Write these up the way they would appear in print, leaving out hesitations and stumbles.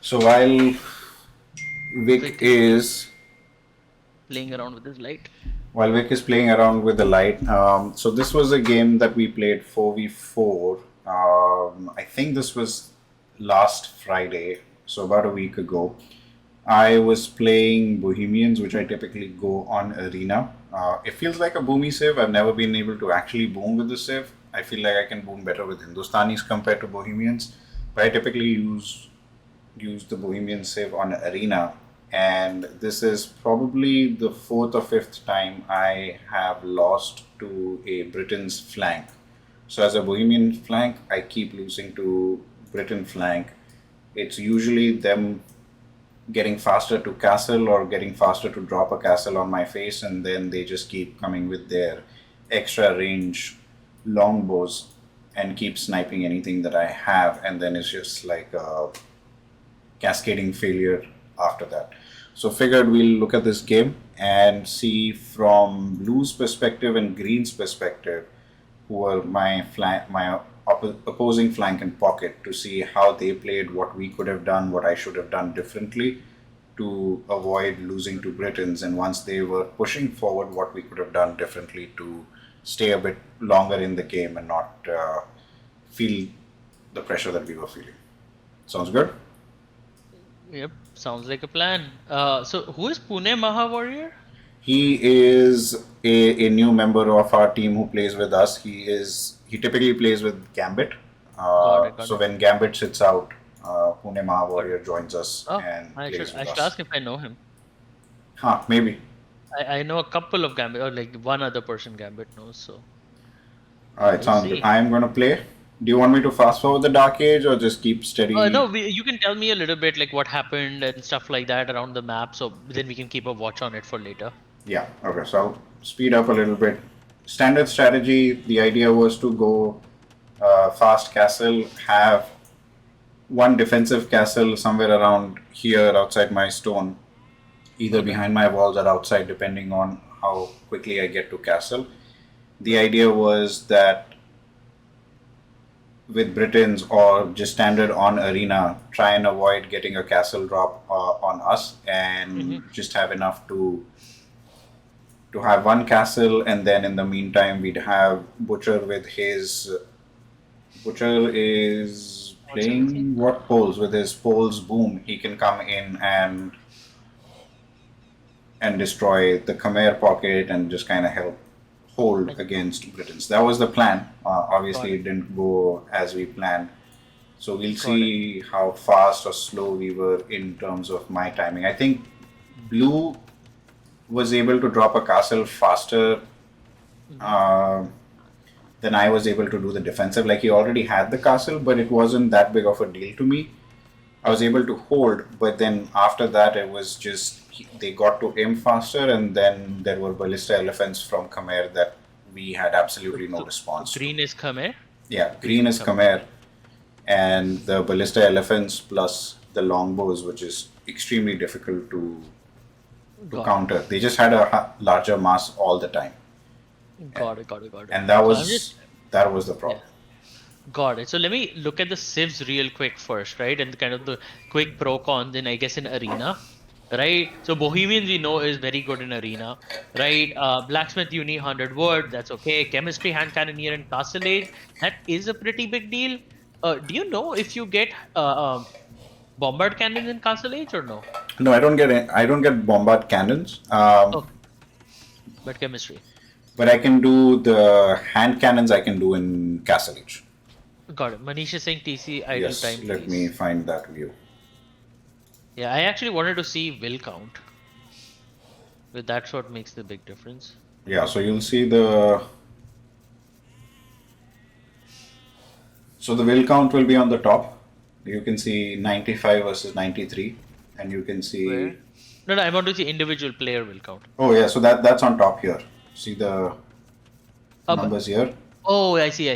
So while Vic Vic is is playing around with his light. while Vic is playing around with the light, so this was a game that we played 4v4. I think this was last Friday, so about a week ago. I was playing Bohemians, which I typically go on Arena. It feels like a boomy civ. I've never been able to actually boom with the civ. I feel like I can boom better with Hindustanis compared to Bohemians, but I typically use the Bohemian civ on Arena. And this is probably the fourth or fifth time I have lost to a Britain's flank. So as a Bohemian flank, I keep losing to Britain flank. It's usually them getting faster to castle or getting faster to drop a castle on my face, and then they just keep coming with their extra range longbows and keep sniping anything that I have, and then it's just like a cascading failure after that. So figured we'll look at this game and see from blue's perspective and green's perspective who are my opposing flank and pocket, to see how they played, what we could have done, what I should have done differently to avoid losing to Britons, and once they were pushing forward, what we could have done differently to stay a bit longer in the game and not feel the pressure that we were feeling. Sounds good? Yep, sounds like a plan. So who is Pune Maha Warrior? He is a new member of our team who plays with us. He typically plays with Gambit. Got it, got So it, when Gambit sits out, Pune Maha got it. Warrior joins us Oh, and I should plays I with should us. ask if I know him. Huh, maybe. I know a couple of Gambit, or like one other person Gambit knows. So Alright, we'll sounds good. see. I am going to play. Do you want me to fast forward the Dark Age or just keep No, steady? you can tell me a little bit like what happened and stuff like that around the map, so then we can keep a watch on it for later. Yeah, okay, so I'll speed up a little bit. Standard strategy, the idea was to go fast castle, have one defensive castle somewhere around here outside my stone, either Okay. behind my walls or outside, depending on how quickly I get to castle. The idea was that with Britons or just standard on arena, try and avoid getting a castle drop on us, Mm-hmm. and just have enough to have one castle, and then in the meantime we'd have Butcher with his Butcher is 117. playing what poles with his poles boom. He can come in and destroy the Khmer pocket and just kind of help hold against Britons. That was the plan. Got Obviously, it. it didn't go as we planned. So we'll Got it. see how fast or slow we were in terms of my timing. I think Blue was able to drop a castle faster Mm-hmm. uh, than I was able to do the defensive. Like he already had the castle, but it wasn't that big of a deal to me. I was able to hold, but then after that, it was just they got to aim faster, and then there were ballista elephants from Khmer that we had absolutely no So response to. green is Khmer. Yeah, Green green is is Khmer. Khmer, and the ballista elephants plus the longbows, which is extremely difficult to Got it. counter. They just had a larger mass all the time, Got it. Got it. Got it. and that So I'm just was that was the yeah. problem. Got it. So let me look at the civs real quick first, right? And kind of the quick pro cons in, I guess, in arena, right? So Bohemians we know is very good in arena, right? Blacksmith Uni 100 word, that's okay. Chemistry hand cannoneer and castle age, that is a pretty big deal. Do you know if you get bombard cannons in castle age or no? No, I don't get bombard cannons. Okay, but chemistry. But I can do the hand cannons. I can do in Castle Age. Got it. Manish is saying TC idle Yes, time, let me please. find that view. Yeah, I actually wanted to see will count. But that's what makes the big difference. Yeah, so you'll see the will count will be on the top. You can see 95 versus 93, and you can see. Where? No, I want to see individual player will count. Oh yeah, so that's on top here. See the But numbers here. oh, I see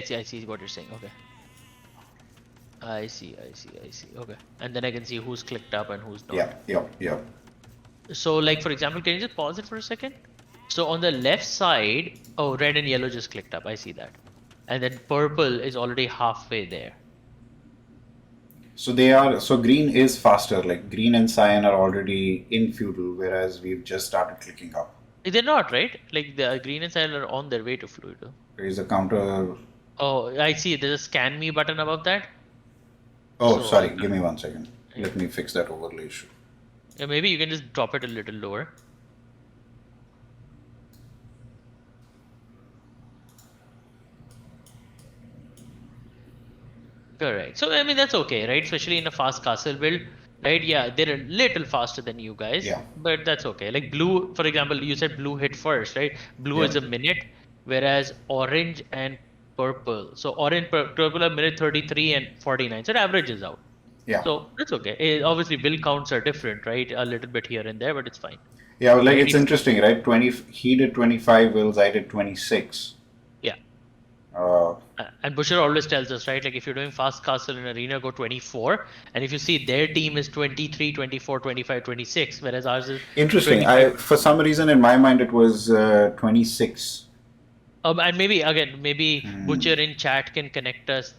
what you're saying. Okay. I see. Okay. And then I can see who's clicked up and who's not. Yeah, yeah, yeah. So, like, for example, can you just pause it for a second? So, on the left side, oh, red and yellow just clicked up. I see that. And then purple is already halfway there. So they are. So green is faster. Like green and cyan are already in feudal, whereas we've just started clicking up. They're not, right? Like the green and cyan are on their way to fluid. There is a counter. Oh, I see. There's a scan me button above that. Oh, So sorry. Give me 1 second. yeah, Let me fix that overlay issue. yeah, maybe you can just drop it a little lower. Correct. So I mean that's okay, right? Especially in a fast castle build, right? Yeah, they're a little faster than you guys, Yeah. but that's okay. Like blue, for example, you said blue hit first, right? Blue Yeah. is a minute, whereas orange and purple. So orange, purple are minute 33 and 49. So it averages out. Yeah. So that's okay. Obviously, bill counts are different, right? A little bit here and there, but it's fine. Yeah. Like Right? it's interesting, right? 20. He did 25 wills. I did 26. Yeah. Uh, And Busher always tells us, right? Like if you're doing fast castle in arena, go 24. And if you see their team is 23, 24, 25, 26, whereas ours is Interesting. 25. For some reason in my mind it was 26. And maybe again, maybe Hmm. Butcher in chat can connect us.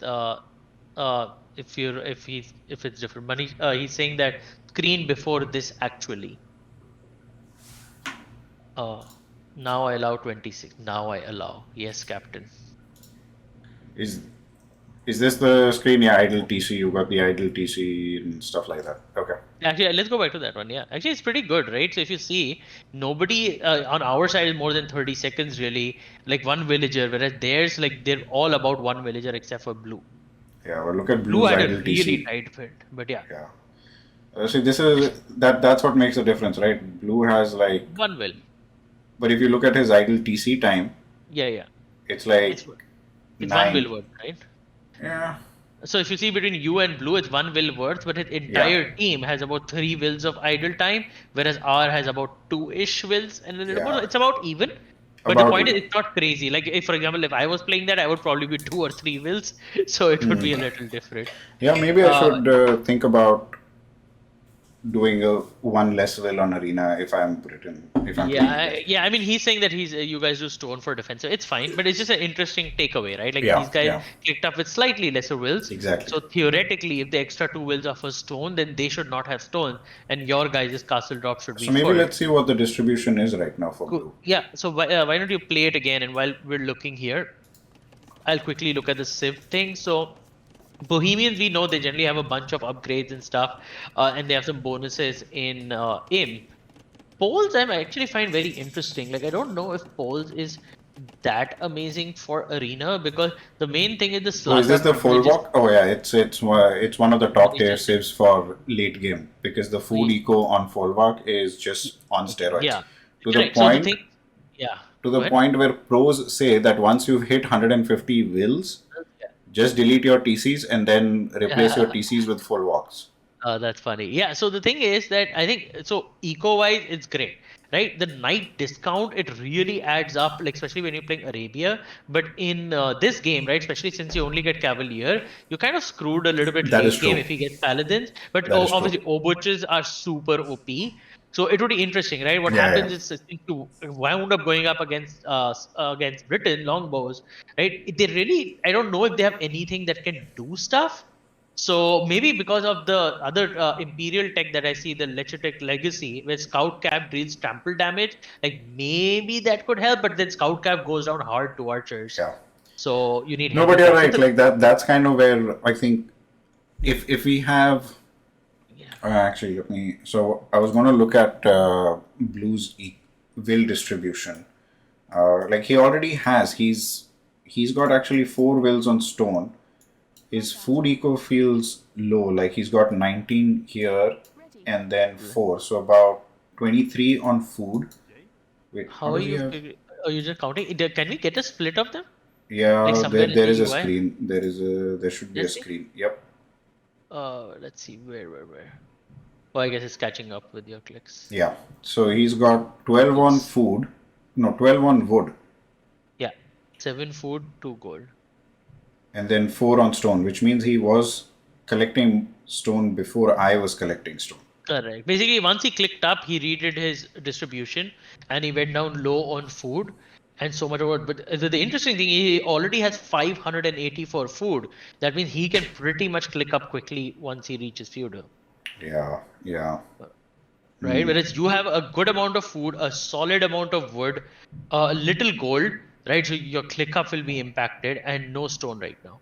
If it's different. But he's saying that screen before this actually. Uh, now I allow 26. Now I allow. Yes, Captain. Is is this the screen? Yeah, idle TC. You got the idle TC and stuff like that. Okay. Actually, let's go back to that one. Yeah, actually, it's pretty good, right? So if you see, nobody on our side is more than 30 seconds really. Like one villager, whereas theirs like they're all about one villager except for blue. Yeah. Well, look at Blue Blue's had a idle really TC. tight fit, but yeah, Yeah. See, this is that's what makes a difference, right? Blue has like, one will. but if you look at his idle TC time, Yeah, yeah. it's like It's it's one will 9. worth, right? Yeah. So if you see between you and blue, it's one will worth, but his Yeah. entire team has about 3 wills of idle time, whereas R has about 2-ish wills and a little more. Yeah. It's about even. But the About point is, even. it's not crazy. Like, if, for example, if I was playing that, I would probably be 2 or 3 wills, so it would be a little different. Yeah. Maybe I Uh, should think about doing a one less will on arena if I'm Britain, if I'm playing yeah, again. yeah. I mean, he's saying that you guys do stone for defense, so it's fine. But it's just an interesting takeaway, right? Like Yeah. these guys Yeah. clicked up with slightly lesser wills. Exactly. So theoretically, if the extra 2 wills are for stone, then they should not have stone, and your guys' castle drop should be So maybe full. let's see what the distribution is right now for Cool. blue. Yeah. So why don't you play it again? And while we're looking here, I'll quickly look at the Civ thing. So Bohemians, we know they generally have a bunch of upgrades and stuff, and they have some bonuses in Imp. Poles, I actually find very interesting. Like I don't know if Poles is that amazing for Arena because the main thing is the Oh, is this Slata the full privileges. walk? Oh yeah, it's one of the Let top me tier just saves for late game because the food eco on full walk is just on steroids yeah, to the correct. So the point thing, yeah, to go the ahead. point where pros say that once you've hit 150 wills, just delete your TCs and then replace your Yeah. TCs with full walks. That's funny. Yeah, so the thing is that I think so eco-wise it's great, right? The night discount it really adds up, like especially when you're playing Arabia. But in this game, right, especially since you only get Cavalier, you're kind of screwed a little bit That is late game true. if you get Paladins. But That is true. obviously Obuches are super OP. So it would be interesting, right? What Yeah, yeah. happens is since you wound up going up against Britain longbows, right? They really I don't know if they have anything that can do stuff. So maybe because of the other Imperial tech that I see, the Lechetech Legacy, where Scout Cap deals trample damage, like maybe that could help, but then Scout Cap goes down hard to archers. Yeah. So you need No, but heavy you're cap. So right. Like that's kind of where I think if we have yeah, actually let me. So I was going to look at Blue's will distribution. Like he already has. He's got actually 4 wills on stone. His food eco feels low. Like he's got 19 here and then 4. So about 23 on food. Wait, how how are does he you? have? Are you just counting? Can we get a split of them? Like Yeah, somewhere in there the is a UI? screen. There should be a Let's see. screen. Yep. Let's see. Where? Oh, I guess it's catching up with your clicks. Yeah. So he's got 12 on Yes. food. No, 12 on wood. Yeah. 7 food, 2 gold. And then 4 on stone, which means he was collecting stone before I was collecting stone. Correct. Basically, once he clicked up, he redid his distribution and he went down low on food. and so much of. But the interesting thing, he already has 584 food. That means he can pretty much click up quickly once he reaches feudal. Yeah, yeah. Right? Whereas you have a good amount of food, a solid amount of wood, a little gold, right? So your ClickUp will be impacted and no stone right now,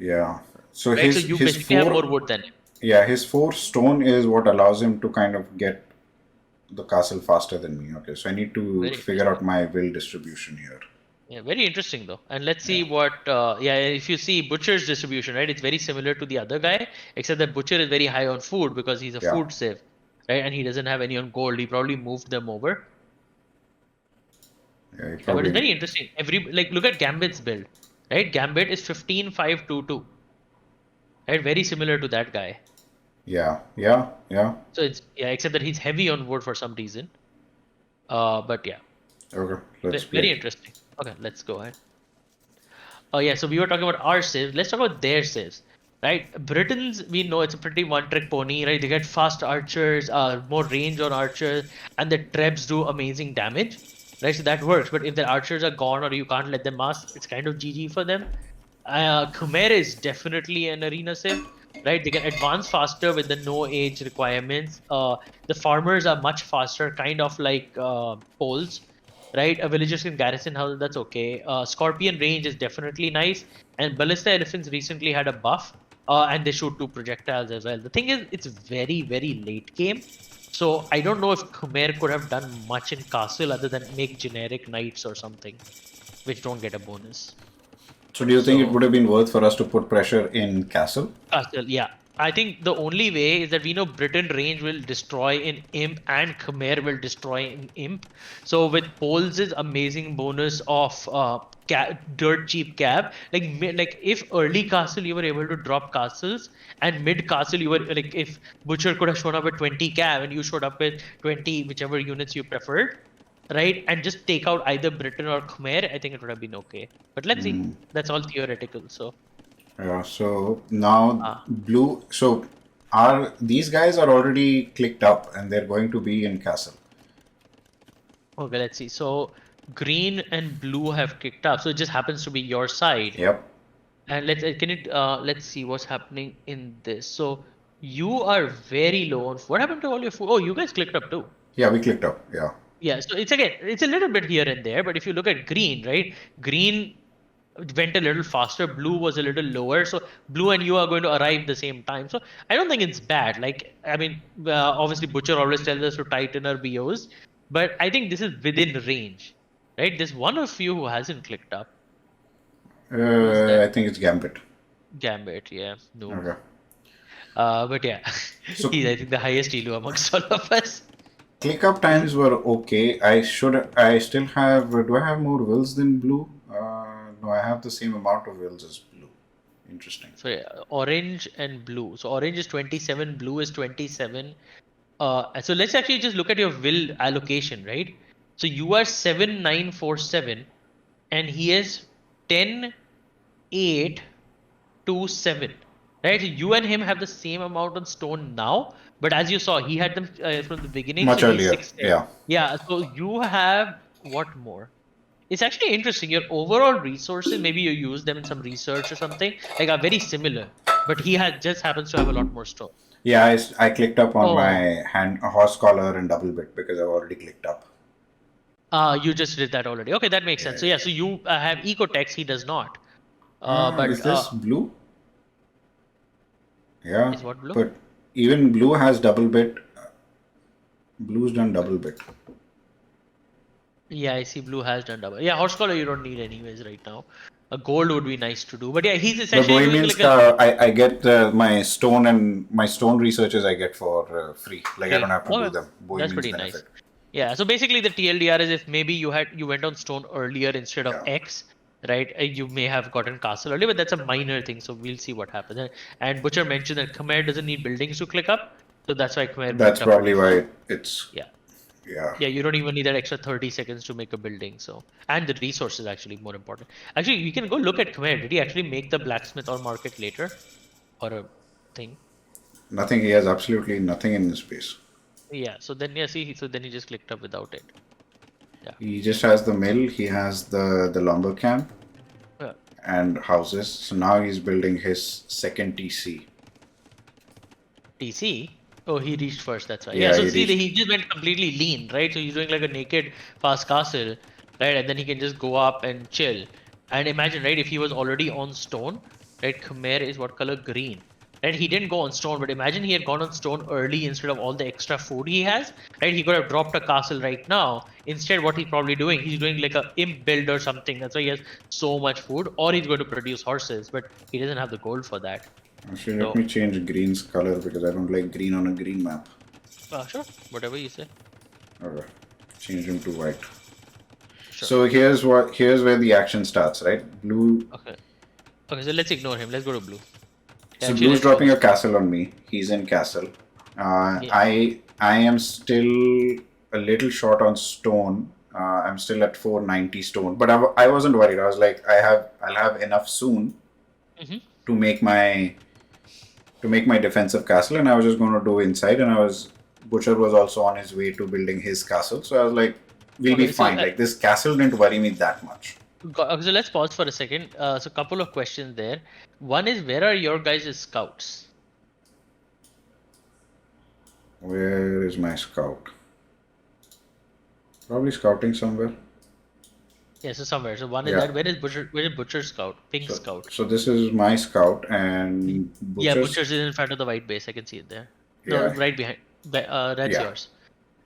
Yeah. So right? So his you his basically have more four wood than him. yeah, his four stone is what allows him to kind of get the castle faster than me. Okay, so I need to Very figure out interesting. my will distribution here. Yeah, very interesting though. And let's Yeah. see what, yeah, if you see Butcher's distribution, right? It's very similar to the other guy, except that Butcher is very high on food because he's a Yeah. food sieve, right? And he doesn't have any on gold. He probably moved them over. Yeah, he Yeah, but it's probably very interesting. Like look at Gambit's build, right? Gambit is 15-5-2-2, right? Very similar to that guy. yeah, yeah, yeah. So it's yeah, except that he's heavy on wood for some reason. But yeah, Okay, let's very play. interesting. Okay, let's go ahead. Oh yeah, so we were talking about our saves. Let's talk about their saves, right? Britons, we know it's a pretty one-trick pony, right? They get fast archers, more range on archers, and the trebs do amazing damage, right? So that works. But if the archers are gone or you can't let them mass, it's kind of GG for them. Khmer is definitely an arena civ, right? They can advance faster with the no age requirements. The farmers are much faster, kind of like Poles, right? Villagers can garrison house, that's okay. Scorpion range is definitely nice, and Ballista Elephants recently had a buff, and they shoot two projectiles as well. The thing is, it's very, very late game. So I don't know if Khmer could have done much in Castle other than make generic knights or something, which don't get a bonus. So do you think it So would have been worth for us to put pressure in castle? Castle, yeah. I think the only way is that we know Britain range will destroy in Imp and Khmer will destroy in Imp. So with Poles' amazing bonus of dirt cheap cap, like if early castle you were able to drop castles and mid castle you were like if Butcher could have shown up with 20 cap and you showed up with 20 whichever units you preferred, right? And just take out either Britain or Khmer, I think it would have been okay. But let's see. That's all theoretical. So Yeah, so now uh, blue. So are these guys are already clicked up and they're going to be in castle? okay, let's see. So green and blue have kicked up. So it just happens to be your side. Yep. And let's see what's happening in this. So you are very low on what happened to all your food? Oh, you guys clicked up too. Yeah, we clicked up. Yeah. Yeah, so it's a little bit here and there, but if you look at green, right? Green went a little faster, blue was a little lower. So blue and you are going to arrive the same time. So I don't think it's bad. Like I mean, obviously Butcher always tells us to tighten our BOs, but I think this is within range, right? There's one of you who hasn't clicked up. Who's that? I think it's Gambit. Gambit, yeah, noob. Okay. But yeah, So he's I think the highest elo amongst all of us. click up times were okay. I still have. Do I have more wills than blue? No, I have the same amount of wills as blue. Interesting. So yeah, orange and blue. So orange is 27, blue is 27. So let's actually just look at your will allocation, right? So you are 7-9-4-7, and he is 10-8-2-7, right? So you and him have the same amount on stone now, but as you saw, he had them from the beginning, Much so he's earlier. 6-10. Yeah. Yeah, so you have what more? It's actually interesting. Your overall resources, maybe you use them in some research or something, like are very similar, but he had just happens to have a lot more stone. Yeah, I clicked up on Oh, my hand horse collar and double bit because I've already clicked up. you just did that already. Okay, that makes sense. So yeah, so you have Ecotex, he does not. Is But this blue? Yeah, is what blue? but even blue has double bit. Blue's done double bit. Yeah, I see blue has done double. Yeah, horse collar you don't need anyways right now. A gold would be nice to do. But yeah, he's But essentially doing Bohemian like a Star, I get my stone and my stone researches I get for free. Like I don't free. have to do Okay, them. that's Bohemian's pretty nice. benefit. Yeah, so basically the TLDR is if maybe you went on stone earlier instead of Yeah, X, right? You may have gotten castle earlier, but that's a minor thing. So we'll see what happens. And Butcher mentioned that Khmer doesn't need buildings to click up, so that's why Khmer that's clicked up probably pretty fast. why it's Yeah. yeah. Yeah, you don't even need that extra 30 seconds to make a building. So, and the resource is actually more important. Actually, you can go look at Khmer. Did he actually make the blacksmith or market later, or a thing? Nothing. He has absolutely nothing in his space. Yeah. So then, yeah. See, so then he just clicked up without it. Yeah. He just has the mill. He has the lumber camp Yeah. and houses. So now he's building his second TC. TC. Oh, he reached first. That's why. Yeah. Yeah, So he see, reached. he just went completely lean, right? So he's doing like a naked fast castle, right? And then he can just go up and chill. And imagine, right? If he was already on stone, right? Khmer is what color? Green. Right? He didn't go on stone, but imagine he had gone on stone early instead of all the extra food he has. Right? He could have dropped a castle right now. Instead, what he's probably doing, he's doing like a imp build or something. That's why he has so much food, or he's going to produce horses, but he doesn't have the gold for that. Actually, let So, me change green's color because I don't like green on a green map. sure, whatever you say. Okay, change him to white. Sure. So here's where the action starts, right? Blue. Okay. Okay, so let's ignore him. Let's go to blue. So Actually, blue's let's show dropping a this. castle on me. He's in castle. Yeah. I am still a little short on stone. I'm still at 490 stone, but I wasn't worried. I was like, I'll have enough soon Mm-hmm. to make my defensive castle, and I was just going to do inside. And Butcher was also on his way to building his castle, so I was like, we'll be Okay, so fine. Like this castle didn't worry me that much. okay, so let's pause for a second. So couple of questions there. One is, where are your guys' scouts? Where is my scout? Probably scouting somewhere. Yeah, so somewhere. So one is Yeah. that. Where is Butcher? Where is Butcher's scout? Pink So, scout. so this is my scout and Yeah, Butcher's. Butcher's is in front of the white base. I can see it there. No, Yeah, right behind. That's yeah. yours.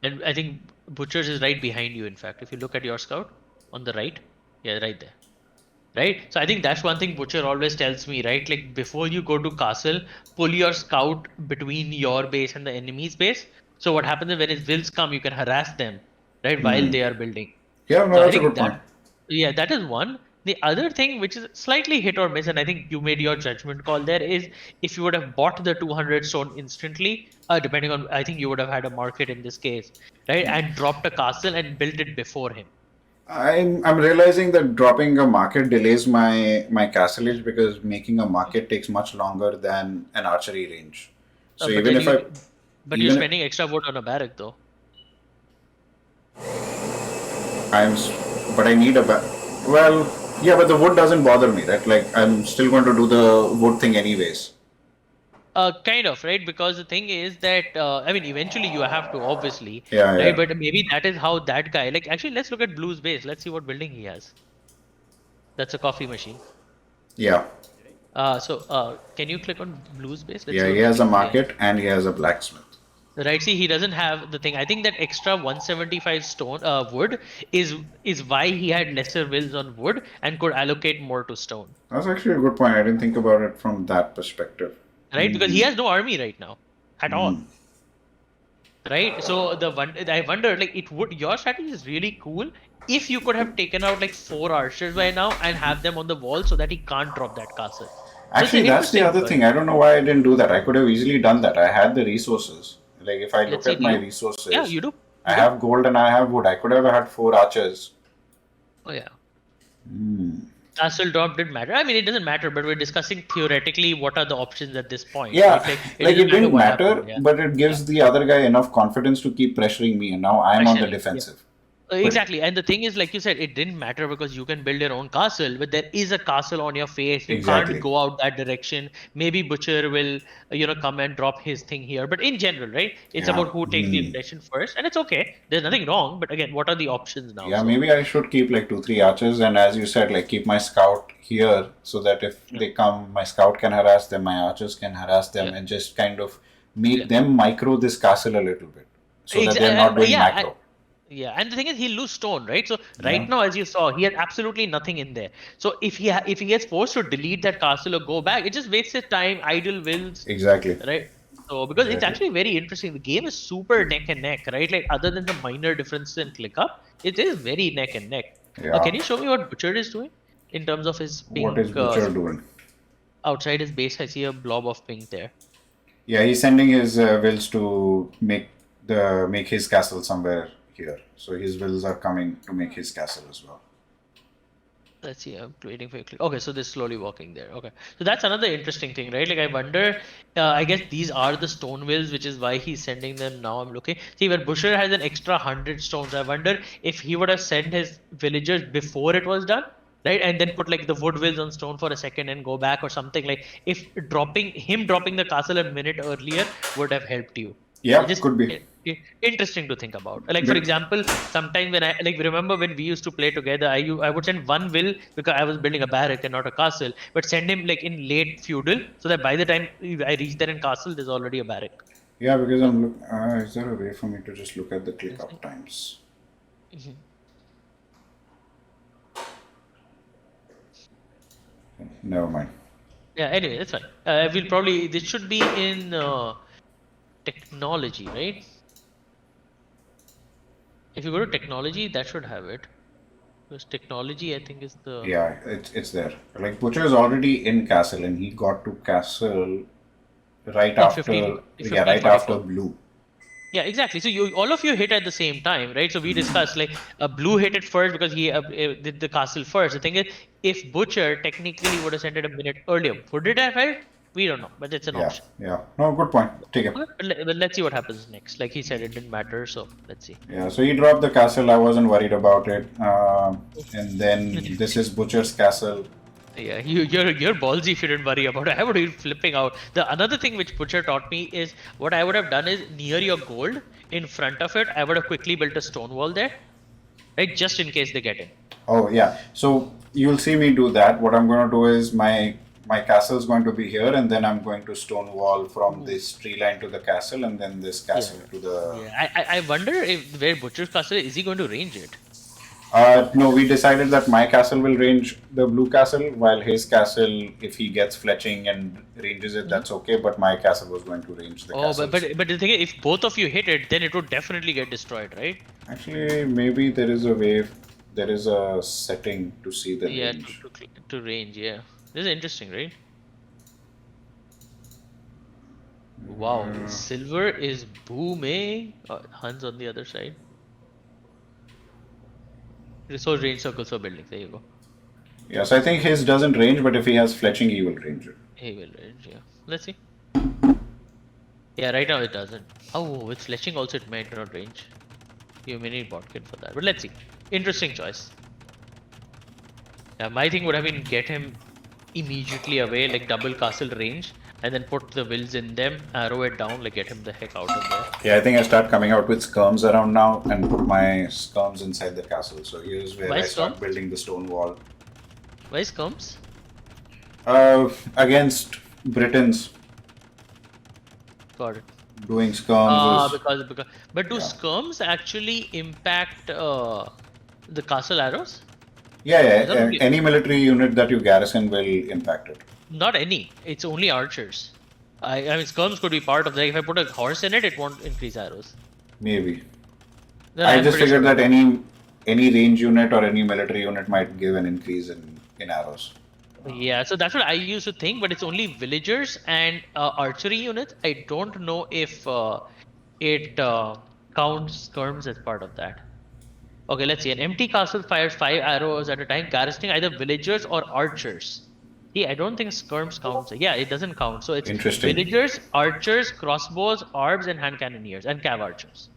And I think Butcher's is right behind you. In fact, if you look at your scout on the right, yeah, right there. Right? So I think that's one thing Butcher always tells me, right? Like before you go to castle, pull your scout between your base and the enemy's base. So what happens is when his wills come, you can harass them, right? While Hmm. they are building. Yeah, no, So I that's a think good that, point. yeah, that is one. The other thing, which is slightly hit or miss, and I think you made your judgment call there, is if you would have bought the 200 stone instantly, depending on, I think you would have had a market in this case, right? And dropped a castle and built it before him. I'm realizing that dropping a market delays my castlage because making a market takes much longer than an archery range. So But even then if I but you're even spending extra wood on a barrack though. I'm but I need a well, yeah, but the wood doesn't bother me, right? Like I'm still going to do the wood thing anyways. Kind of, right? Because the thing is that I mean, eventually you have to, obviously, Yeah, right? yeah, But maybe that is how that guy. Like, actually, let's look at Blue's base. Let's see what building he has. That's a coffee machine. yeah, Can you click on Blue's base? Let's yeah. see He what has a building he has. market and he has a blacksmith. Right? See, he doesn't have the thing. I think that extra 175 stone wood is why he had lesser wills on wood and could allocate more to stone. That's actually a good point. I didn't think about it from that perspective. Right? Because he has no army right now at all. Right? So I wonder, like, it would your strategy is really cool if you could have taken out like 4 archers by now and have them on the wall so that he can't drop that castle. So it's Actually, an that's the interesting other choice. thing. I don't know why I didn't do that. I could have easily done that. I had the resources. Like if I Let's look see, at do my you? Yeah, resources, you do. I You do. have gold and I have wood. I could have had 4 archers. Oh yeah. Castle drop didn't matter. I mean, it doesn't matter, but we're discussing theoretically what are the options at this point, Yeah, right? Like it like it doesn't matter didn't what happened. matter, Yeah. but it Yeah. gives the other guy enough confidence to keep pressuring me, and now I'm on the Pressuring. Yeah. defensive. But Exactly. And the thing is, like you said, it didn't matter because you can build your own castle, but there is a castle on your face. You can't exactly, go out that direction. Maybe Butcher will, come and drop his thing here. But in general, right? It's yeah, about who takes the aggression first. And it's okay. There's nothing wrong. But again, what are the options now? yeah. So, Maybe I should keep like 2, 3 archers, and as you said, like keep my scout here so that if yeah. they come, my scout can harass them, my archers can harass them, Yeah. and just kind of Yeah. make them micro this castle a little bit, so that they're not doing Yeah. macro. Yeah, and the thing is, he'll lose stone, right? So Yeah, right now, as you saw, he had absolutely nothing in there. So if he gets forced to delete that castle or go back, it just wastes his time, idle wills, exactly, right? So because it's exactly. actually very interesting. The game is super neck and neck, right? Like other than the minor differences in click up, it is very neck and neck. Yeah. Can you show me what Butcher is doing in terms of his What pink is Butcher doing? outside his base? I see a blob of pink there. Yeah, he's sending his wills to make his castle somewhere here. So his wills are coming to make his castle as well. Let's see, I'm waiting for you. Okay, so they're slowly walking there. Okay, so that's another interesting thing, right? Like, I wonder, I guess these are the stone wheels, which is why he's sending them now. I'm looking. See, where Busher has an extra 100 stones, I wonder if he would have sent his villagers before it was done, right? And then put like the wood wheels on stone for a second and go back or something. Like, if dropping the castle a minute earlier would have helped you. Yeah, Just could be. interesting to think about. Like, for But example, sometimes when I like remember when we used to play together, I would send one will because I was building a barrack and not a castle, but send him like in late feudal so that by the time I reach there in castle, there's already a barrack. yeah, because So, is there a way for me to just look at the click let's up see. times? Mhm. Never mind. Yeah. Anyway, that's fine. We'll probably this should be in technology, right? If you go to technology, that should have it. Because technology, I think, is the Yeah, it's there. Like Butcher is already in castle, and he got to castle right in after. 15 Yeah, right after 1544. blue. Yeah, exactly. So you all of you hit at the same time, right? So we discussed like Blue hit it first because he did the castle first. The thing is, if Butcher technically would have sent it a minute earlier, would it have helped? We don't know, but it's an Yeah, option. yeah. No, good point. Take it. Okay, but let's see what happens next. Like he said, it didn't matter, so let's see. Yeah, so he dropped the castle. I wasn't worried about it. And then this is Butcher's castle. Yeah, you're ballsy if you didn't worry about it. I would be flipping out. The another thing which Butcher taught me is what I would have done is near your gold, in front of it, I would have quickly built a stone wall there, right? Just in case they get in. Oh yeah. So you'll see me do that. What I'm going to do is my castle is going to be here, and then I'm going to stone wall from Ooh. this tree line to the castle, and then this Yeah. castle to the. Yeah, I wonder if where Butcher's castle is he going to range it? No, we decided that my castle will range the blue castle, while his castle, if he gets fletching and ranges it, Mhm. that's okay. But my castle was going to range the Oh, castles. but the thing is, if both of you hit it, then it would definitely get destroyed, right? Actually, maybe there is a way, there is a setting to see the Yeah, range. to range. Yeah, this is interesting, right? Wow, silver is booming. Hans on the other side. Resource range circles for buildings. There you go. Yes, I think his doesn't range, but if he has fletching, he will range it. He will range. Yeah. Let's see. Yeah, right now it doesn't. Oh, with fletching also it might not range. You may need Botkin for that, but let's see. Interesting choice. Yeah, my thing would have been get him immediately away, like double castle range, and then put the wills in them, arrow it down, like get him the heck out of there. Yeah, I think I start coming out with skirms around now and put my skirms inside the castle. So here's where Why I start skirms? building the stone wall. Why skirms? Against Britons, Got it. doing skirms is. Because but do Yeah. skirms actually impact the castle arrows? Yeah, I thought yeah. only, Any military unit that you garrison will impact it. not any. It's only archers. I mean skirms could be part of that. If I put a horse in it, it won't increase arrows. Maybe. Then I I'm just pretty sure figured that about any range unit or any military unit might give an increase in arrows. it. Yeah, so that's what I used to think, but it's only villagers and archery units. I don't know if it counts skirms as part of that. Okay, let's see. An empty castle fires 5 arrows at a time, garrisoning either villagers or archers. See, I don't think skirms counts. Yeah, it doesn't count. So it's Interesting. villagers, archers, crossbows, arbs, and hand cannoneers, and cav archers.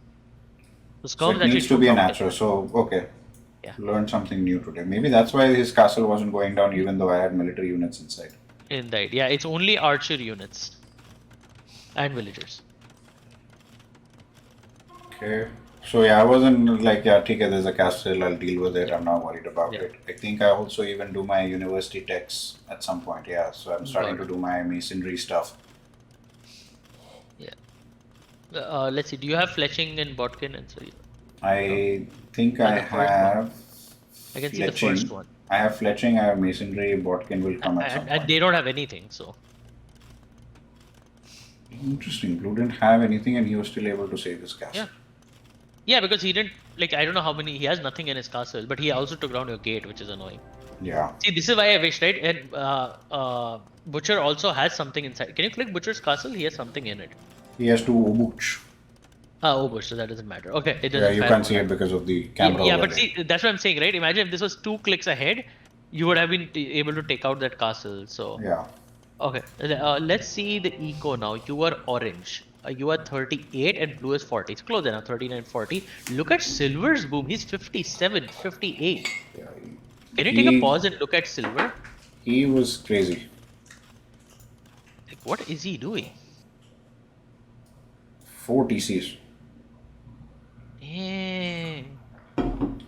So So skirms it actually needs to do be an count. archer. So okay, Yeah, learned something new today. Maybe that's why his castle wasn't going down, even though I had military units inside. indeed. Yeah, it's only archer units and villagers. Okay. So yeah, I wasn't like, yeah, okay, there's a castle, I'll deal with it. I'm not worried about Yeah, it. I think I also even do my university techs at some point. Yeah, so I'm starting got to it. do my masonry stuff. Yeah. Let's see. Do you have fletching and botkin and so I think I the first one? have I can see the first fletching. one, I have fletching. I have masonry. Botkin will come at some and point. they don't have anything. So Interesting. Blue didn't have anything, and he was still able to save his yeah, castle. yeah, because he didn't like I don't know how many he has nothing in his castle, but he also took down your gate, which is annoying. Yeah. See, this is why I wish, right? And Butcher also has something inside. Can you click Butcher's castle? He has something in it. He has to ubuch. Oh, Bush, so that doesn't matter. Okay, it Yeah, doesn't you fire can't more see it damage. because of the camera Yeah, but overlay. see, that's what I'm saying, right? Imagine if this was 2 clicks ahead, you would have been able to take out that castle. So Yeah. okay, let's see the eco now. You are orange. You are 38 and blue is 40. It's close enough, 39, 40. Look at Silver's boom. He's 57, 58. Yeah. Can you take a He pause and look at Silver? he was crazy. Like, what is he doing? 4 TCs. Dang.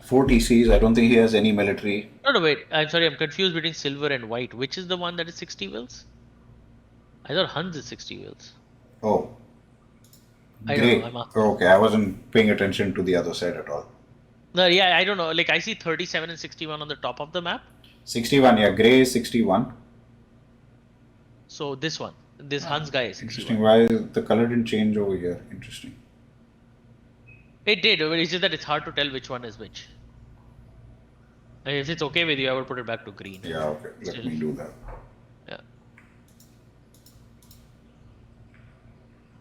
4 TCs. I don't think he has any military. No, wait. I'm sorry. I'm confused between silver and white. Which is the one that is 60 wheels? I thought Hans is 60 wheels. Oh, I don't know. gray. I'm asking. Okay, I wasn't paying attention to the other side at all. No, yeah, I don't know. Like I see 37 and 61 on the top of the map. 61. Yeah, gray is 61. So this one, this Hans guy is 61. Interesting. Why the color didn't change over here? Interesting. It did, but it's just that it's hard to tell which one is which. If it's okay with you, I would put it back to green. Yeah. Okay. Let Still. me do that. Yeah.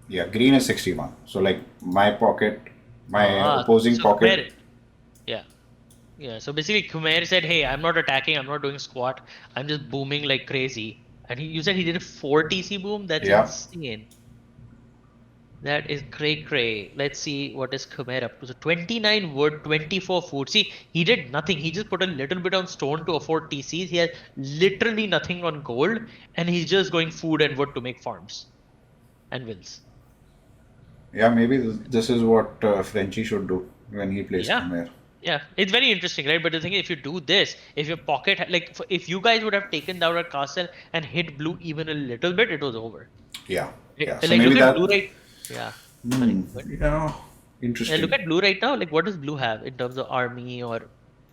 Yeah, green is 61. So like my pocket, my opposing so pocket. Khmer, yeah. Yeah. So basically, Khmer said, "Hey, I'm not attacking. I'm not doing squat. I'm just booming like crazy." And you said he did a 4 TC boom. That's Yeah. insane. That is cray. Let's see what is Khmer up to. So 29 wood, 24 food. See, he did nothing. He just put a little bit on stone to afford TCs. He has literally nothing on gold, and he's just going food and wood to make farms and wins. Yeah, maybe this is what Frenchie should do when he plays Yeah. Khmer. Yeah, it's very interesting, right? But the thing is, if you do this, if your pocket, like, if you guys would have taken down a castle and hit blue even a little bit, it was over. Yeah. Yeah. Like, So maybe look at that. blue right. Yeah. Sorry, what? Yeah. Yeah, Interesting. look at blue right now. Like, what does blue have in terms of army or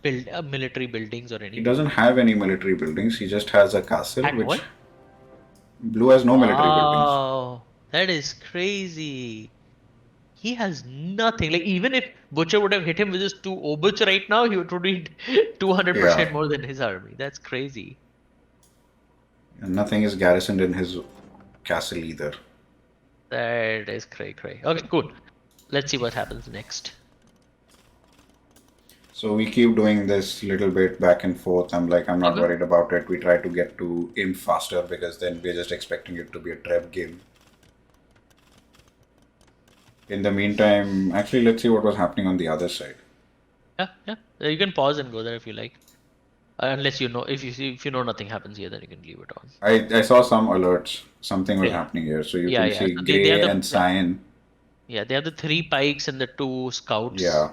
military buildings or He anything? doesn't have any military buildings. He just has a castle, At which all? blue has no military buildings. Wow, that is crazy. He has nothing. Like, even if Butcher would have hit him with his 2 Obuch right now, he would need 200% Yeah. more than his army. That's crazy. And nothing is garrisoned in his castle either. That is cray. Okay, cool. Let's see what happens next. So we keep doing this little bit back and forth. I'm like, I'm not Okay. worried about it. We try to get to imp faster because then we're just expecting it to be a trap game. In the meantime, actually, let's see what was happening on the other side. Yeah. You can pause and go there if you like. Unless you know, if you know nothing happens here, then you can leave it on. I saw some alerts. Something was Yeah. happening here. So you Yeah, can see So Grey they have the and Cyan. Yeah, they have the 3 pikes and the 2 scouts. Yeah.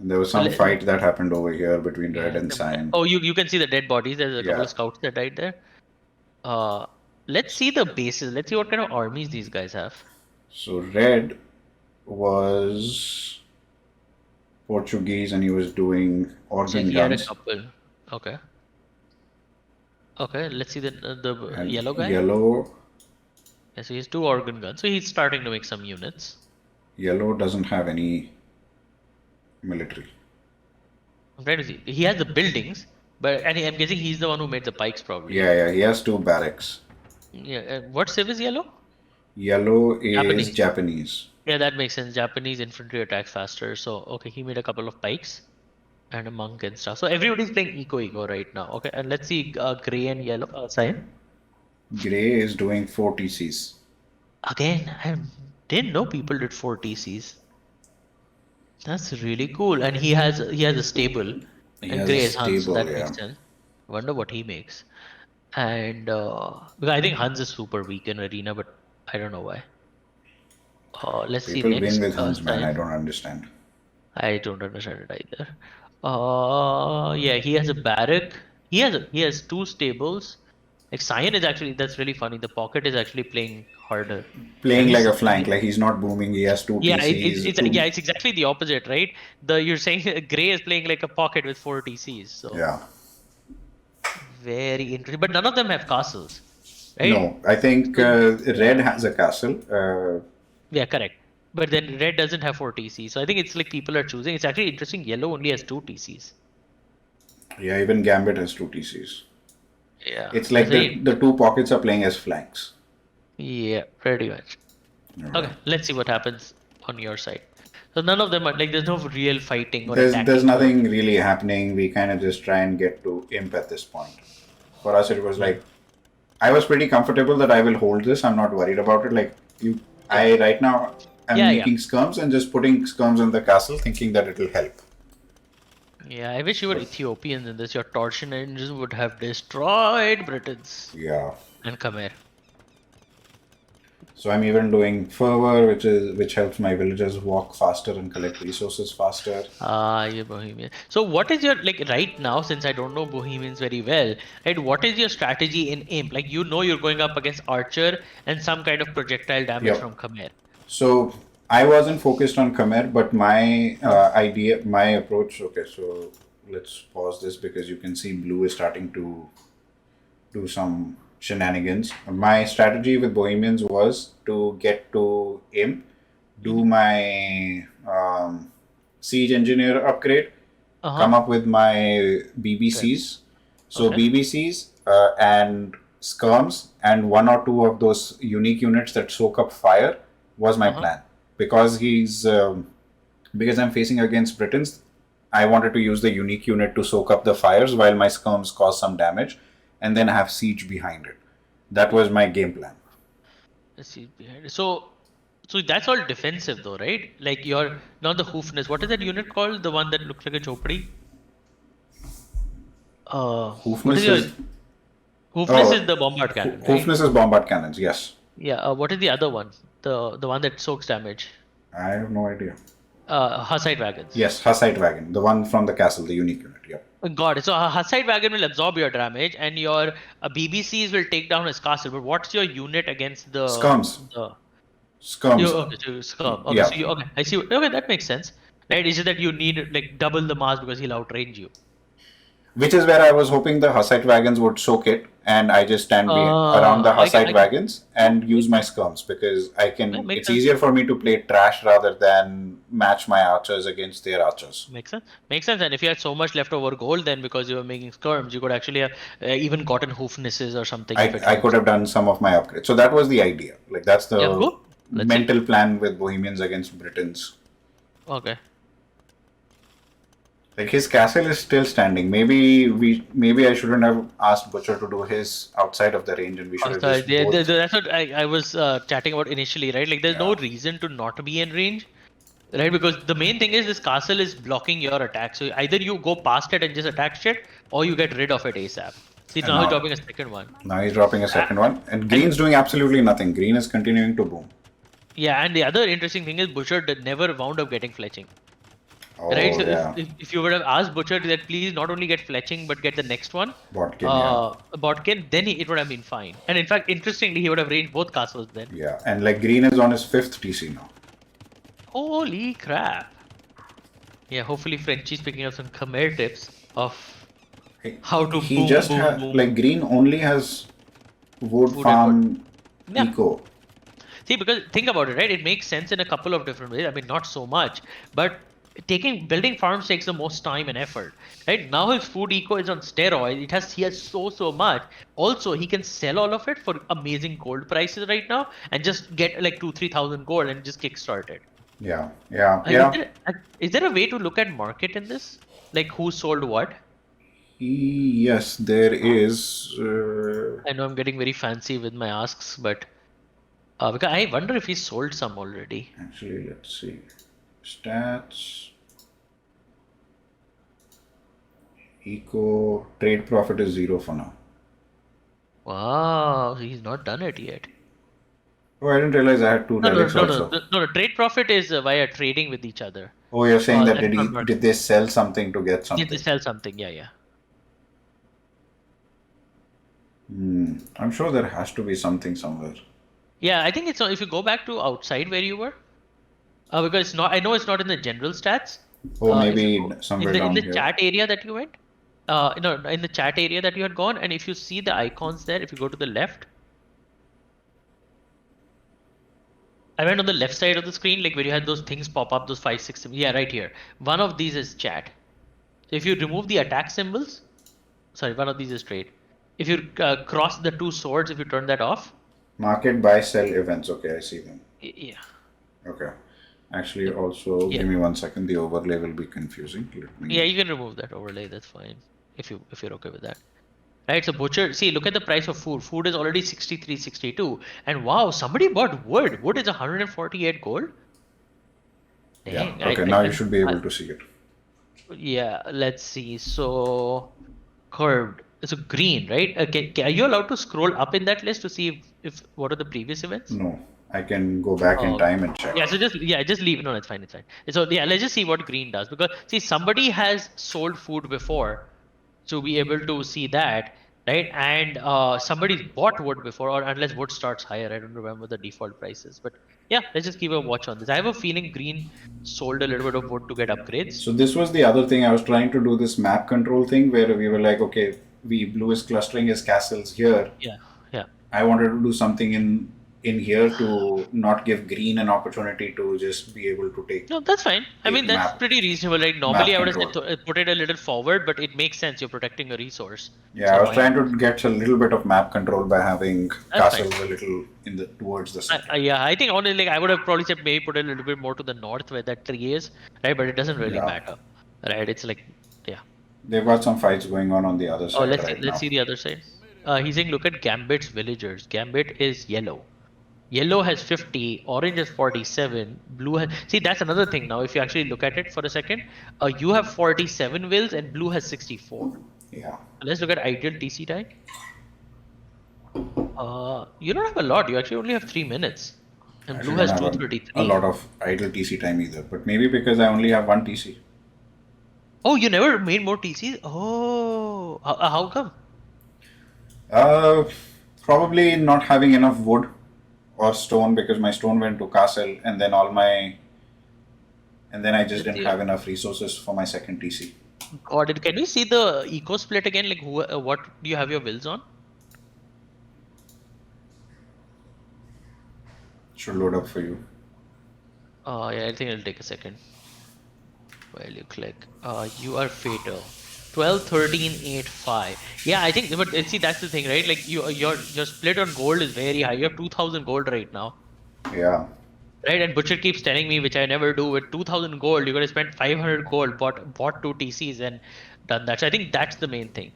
And there was some fight that happened over here between Red and Cyan. Oh, you can see the dead bodies. There's a couple Yeah. of scouts that died there. Let's see the bases. Let's see what kind of armies these guys have. So Red was Portuguese and he was doing So organ he had a guns. couple. Okay. Okay, let's see the And yellow guy. Yellow Yeah, so he has 2 organ guns. So he's starting to make some units. Yellow doesn't have any military. I'm trying to see. He has the buildings, but I'm guessing he's the one who made the pikes probably. Yeah, he has 2 barracks. Yeah. What civ is yellow? Yellow is Japanese. Japanese. Yeah, that makes sense. Japanese infantry attacks faster. So okay, he made a couple of pikes and a monk and stuff. So everybody's playing eco right now. Okay, and let's see gray and yellow. Cyan. Grey is doing 4 TCs. Again, I didn't know people did 4 TCs. That's really cool. And he has a stable. He And has Gray a is Hans, so stable, that yeah. makes sense. Wonder what he makes. And because I think Hans is super weak in arena, but I don't know why. Let's People see next. win with Hans, man. I Cyan. don't understand. I don't understand it either. Yeah, he has a barrack. He has 2 stables. Like Cyan is actually, that's really funny. The pocket is actually playing harder. Playing And like he's- a flank, like he's not booming. He has 2 Yeah, TCs. it's exactly the opposite, right? You're saying Gray is playing like a pocket with 4 TCs. So Yeah. very interesting. But none of them have castles, right? No, I think Red has a castle. Yeah, correct. But then red doesn't have 4 TCs. So I think it's like people are choosing. It's actually interesting. Yellow only has 2 TCs. Yeah, even Gambit has 2 TCs. Yeah. It's like the 2 pockets are playing as flanks. Yeah, pretty much. Alright. Okay, let's see what happens on your side. So none of them are like there's no real fighting or There's attacking going. nothing really happening. We kind of just try and get to imp at this point. For us, it was Yeah. like I was pretty comfortable that I will hold this. I'm not worried about it. Like you, Yeah. I right now am Yeah, yeah. making skirms and just putting skirms in the castle, thinking that it'll help. Yeah, I wish you were But Ethiopians in this. Your torsion engines would have destroyed Britons yeah, and Khmer. so I'm even doing fervor, which helps my villagers walk faster and collect resources faster. Ah, you Bohemian. So what is your like right now, since I don't know Bohemians very well, right? What is your strategy in Imp? Like you know you're going up against Archer and some kind of projectile damage Yep. from Khmer. So I wasn't focused on Khmer, but my Uh, idea, my approach. Okay, so let's pause this because you can see blue is starting to do some shenanigans. My strategy with Bohemians was to get to Imp, do mhm. my siege engineer upgrade, Uh-huh. come up with my Good. BBCs. So Okay. BBCs and skirms and one or two of those unique units that soak up fire was my Uh-huh. plan because I'm facing against Britons. I wanted to use the unique unit to soak up the fires while my skirms cause some damage, and then have siege behind it. That was my game plan. Let's see behind it. So that's all defensive though, right? Like you're not the hoofness. What is that unit called? The one that looks like a chopri? What is Hoofness your is hoofness is oh, the bombard cannon, right? Hoofness is bombard cannons. Yes, Yeah. What is the other one? The one that soaks damage. I have no idea. Hussite wagons. Yes, Hussite wagon, the one from the castle, the unique unit. Yep. Got it. So a Hussite wagon will absorb your damage, and your BBCs will take down his castle. But what's your unit against Skirms, the you skirms. okay? So scum. Okay, so Yeah, you okay? I see. Okay, that makes sense. Right? Is it that you need like double the mass because he'll outrange you? which is where I was hoping the Hussite wagons would soak it, and I just stand around the Hussite I get wagons and use makes my sense. skirms because I Yeah, can. makes It's sense. easier for me to play trash rather than match my archers against their archers. Makes sense. Makes sense. And if you had so much leftover gold, then because you were making skirms, you could actually have even gotten hoofnesses or something if it I could helps. have done some of my upgrades. So that was the idea. Like that's Yeah, the go. Let's see. mental plan with Bohemians against Britons. Okay. Like his castle is still standing. Maybe I shouldn't have asked Butcher to do his outside of the range, and we should have Also, just both. that's what I was chatting about initially, right? Like, there's no Yeah. reason to not be in range, right? Because the main thing is this castle is blocking your attack. So either you go past it and just attack shit, or you get rid of it ASAP. See, And now he's dropping a second one. now he's dropping a Uh, second one, and and Green's doing absolutely nothing. Green is continuing to boom. yeah, and the other interesting thing is Butcher never wound up getting fletching. Right, Oh so yeah, if you would have asked Butcher that please not only get fletching but get the next one, Botkin. Yeah, Botkin, then it would have been fine. And in fact, interestingly, he would have ranged both castles then. yeah, and like Green is on his fifth TC now. Holy crap! Yeah, hopefully Frenchie's picking up some Khmer tips of how to He boom, just boom, had boom, like Green only has wood food and wood. farm Yeah. eco. See, because think about it, right? It makes sense in a couple of different ways. I mean, not so much, but building farms takes the most time and effort, right? Now his food eco is on steroids. He has so much. Also, he can sell all of it for amazing gold prices right now and just get like 2-3 thousand gold and just kickstart it. Yeah, yeah, Is yeah. there is there a way to look at market in this? Like who sold what? Yes, there is. I know I'm getting very fancy with my asks, but because I wonder if he sold some already. Actually, let's see. Stats. Eco trade profit is zero for now. Wow, he's not done it yet. Oh, I didn't realize I had two No, no, relics no, no, also. no, no. Trade profit is via trading with each other. Oh, you're saying that That's not did market. they sell something to get Did they something? sell something? Yeah, yeah. I'm sure there has to be something somewhere. Yeah, I think it's if you go back to outside where you were, because it's not. I know it's not in the general stats. Oh, If you maybe go somewhere in down the here. chat area that you went, no, in the chat area that you had gone, and if you see the icons there, if you go to the left, I went on the left side of the screen, like where you had those things pop up, those 5, 6. Yeah, right here. One of these is chat. So if you remove the attack symbols, sorry, one of these is trade. If you cross the two swords, if you turn that off, Market buy sell events. Okay, I see them. yeah. Okay. Actually, also Yeah. give me 1 second. The overlay will be confusing. Let Yeah, me. you can remove that overlay. That's fine if you're okay with that. Right, so butcher, see, look at the price of food. Food is already 63, 62. And wow, somebody bought wood. Wood is 148 gold. Yeah. Dang, Okay. Now you should be able to see it. yeah, let's see. So curved. So green, right? Are you allowed to scroll up in that list to see if what are the previous events? No, I can go back in Oh, time and check. yeah. So just leave. No, it's fine. It's fine. So yeah, let's just see what green does because see, somebody has sold food before to be able to see that, right? And somebody's bought wood before, or unless wood starts higher, I don't remember the default prices. But yeah, let's just keep a watch on this. I have a feeling green sold a little bit of wood to get upgrades. So this was the other thing. I was trying to do this map control thing where we were like, okay, we blue is clustering his castles here. Yeah, yeah. I wanted to do something in here to not give green an opportunity to just be able to take No, that's fine. I take mean, that's map pretty reasonable. Like normally, map I would have said control. put it a little forward, but it makes sense. You're protecting a resource, Yeah, I so was why trying not? to get a little bit of map control by having That's fine. castles a little in the towards the center. Yeah, I think honestly, like I would have probably said maybe put a little bit more to the north where that tree is, right? But it doesn't really Yeah, matter, right? It's like, yeah. they've got some fights going on the other Oh, side right let's now. see the other side. He's saying look at Gambit's villagers. Gambit is yellow. Yellow has 50, orange has 47, blue has. See, that's another thing now. If you actually look at it for a second, you have 47 wills and blue has 64. Yeah, Let's look at ideal TC time. You don't have a lot. You actually only have 3 minutes, I and blue actually don't has have a 233. lot of idle TC time either, but maybe because I only have one TC. Oh, you never made more TCs? Oh, how come? Uh, Probably not having enough wood or stone because my stone went to castle and then I just Let's didn't see. have enough resources for my second TC. Got it. Can we see the eco split again? Like, what do you have your wills on? Should load up for you. Yeah, I think it'll take a second. While you click. You are fatal. 12, 13, 8, 5. Yeah, I think, but see, that's the thing, right? Like, your split on gold is very high. You have 2000 gold right now. Yeah. Right, and Butcher keeps telling me, which I never do, with 2000 gold, you're gonna spend 500 gold, bought two TCs and done that. So I think that's the main thing.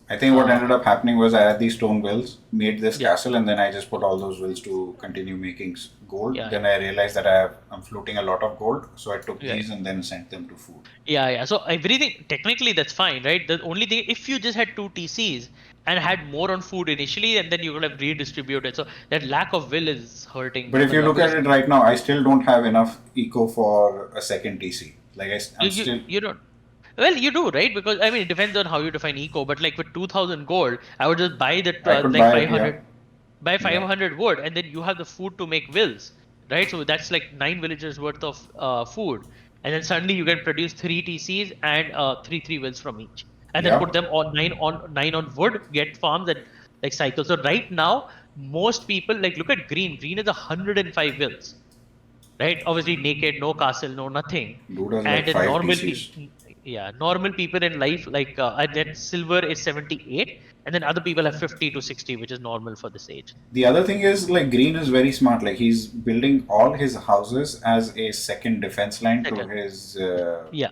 I think what Uh, ended up happening was I had these stone wells, made this yeah, castle, and then I just put all those wells to continue making gold. yeah, Then I realized that I'm floating a lot of gold, so I took yeah, these and then sent them to food. yeah. So everything technically that's fine, right? The only thing, if you just had two TCs and had more on food initially, and then you could have redistributed. So that lack of will is hurting But if a you lot look at because it right now, I still don't have enough eco for a second TC. Like you I'm you still, you don't. Well, you do, right? Because I mean, it depends on how you define eco. But like with 2000 gold, I would just buy the I could like buy, yeah, 500 buy yeah, 500 wood and then you have the food to make wills, right? So that's like 9 villagers worth of food, and then suddenly you can produce 3 TCs and three wills from each, and then yeah. put them on nine on wood, get farms and like cycle. So right now most people like look at green is 105 wills, right? Obviously naked, no castle, no nothing. Dude has like And in five TCs. yeah, normal people in life, like and then silver is 78, and then other people have 50 to 60, which is normal for this age. The other thing is like Green is very smart. Like he's building all his houses as a second defense line to Second, his yeah,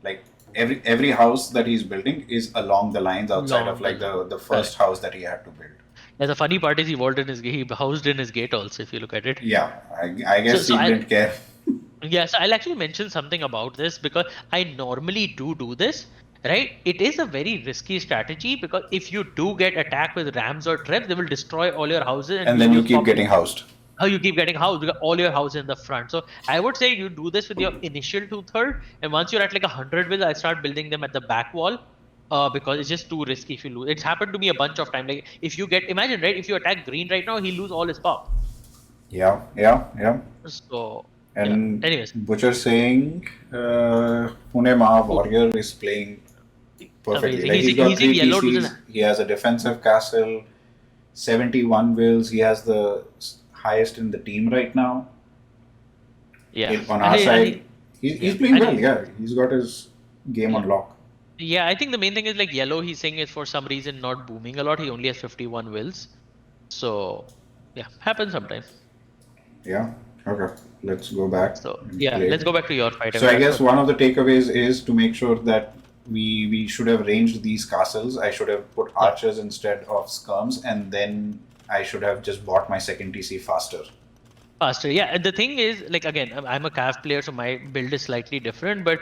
like every house that he's building is along the lines outside of long like line. the Correct. first house that he had to build. Yeah, the funny part is he housed in his gate also, if you look at it. Yeah, I So, guess so he I didn't care. Yes, I'll actually mention something about this because I normally do this, right? It is a very risky strategy because if you do get attacked with rams or traps, they will destroy all your houses and And you then you lose keep getting population. housed. How you keep getting housed because all your houses in the front. So I would say you do this with your initial 2/3, and once you're at like 100 I start building them at the back wall. Because it's just too risky if you lose. It's happened to me a bunch of times. Like if you imagine, right? If you attack green right now, he'll lose all his pop. Yeah, yeah, yeah. So yeah. And Anyways, Butcher saying Pune Maha Warrior is playing perfectly. amazing. Like he's got He's in three yellow. TCs. He has a defensive castle, 71 wills. He has the highest in the team right now. Yeah, On and our he, and side, he, he's yeah, playing and well. he, Yeah, he's got his game yeah, on lock. yeah. I think the main thing is like yellow. He's saying is for some reason not booming a lot. He only has 51 wills. So yeah, happens sometimes. Yeah. Okay, let's go back So and yeah, play. let's go back to your fight. I So mean, I that's guess what. one of the takeaways is to make sure that we should have ranged these castles. I should have put Yeah. archers instead of skirms, and then I should have just bought my second TC faster. Faster. Yeah. And the thing is, like again, I'm a calf player, so my build is slightly different. But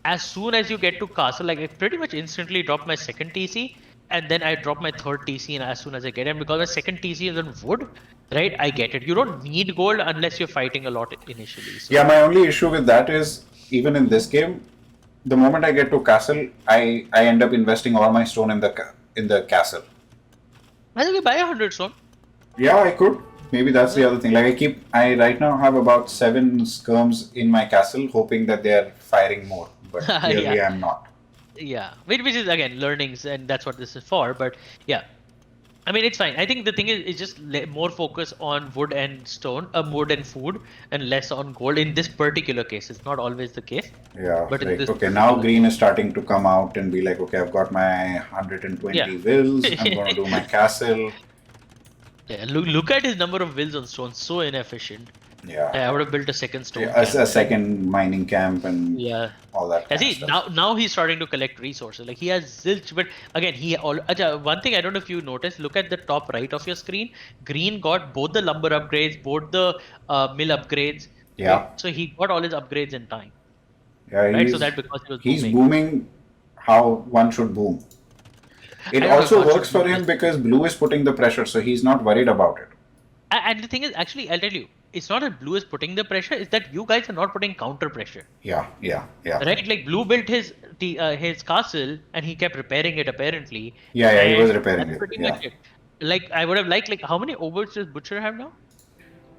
as soon as you get to castle, like I pretty much instantly drop my second TC, and then I drop my third TC, and as soon as I get it, and because my second TC is on wood, right? I get it. You don't need gold unless you're fighting a lot initially. Yeah, So my only issue with that is even in this game, the moment I get to castle, I end up investing all my stone in the castle. I think we buy 100 stone. Yeah, I could. Maybe that's the Yeah. other thing. Like I right now have about 7 skirms in my castle, hoping that they are firing more, but Yeah. clearly I'm not. Yeah. Which is again learnings, and that's what this is for. But yeah. I mean, it's fine. I think the thing is just more focus on wood and stone, wood and food, and less on gold. In this particular case, it's not always the case, Yeah, but in like this okay, now particular green case, is starting to come out and be like, okay, I've got my yeah, 120 wills. I'm gonna do my castle. yeah. Look at his number of wills on stone. So inefficient. Yeah, I would have built a second stone yeah, a camp, right? second mining camp and Yeah. all that Yeah, kind of see, stuff. now he's starting to collect resources. Like he has zilch, but again, one thing I don't know if you noticed. Look at the top right of your screen. Green got both the lumber upgrades, both the mill upgrades. Yeah, Okay, so he got all his upgrades in time, yeah, right? So that because he was he's booming. booming how one should boom. It I don't know if also one works should for boom him this. because blue is putting the pressure, so he's not worried about it. And the thing is, actually, I'll tell you, it's not that blue is putting the pressure. It's that you guys are not putting counter pressure. Yeah, yeah, yeah. Right, like Blue built his castle and he kept repairing it apparently, Yeah, yeah, he was and repairing that's it. pretty much Yeah. it. Like I would have liked, like how many overs does Butcher have now?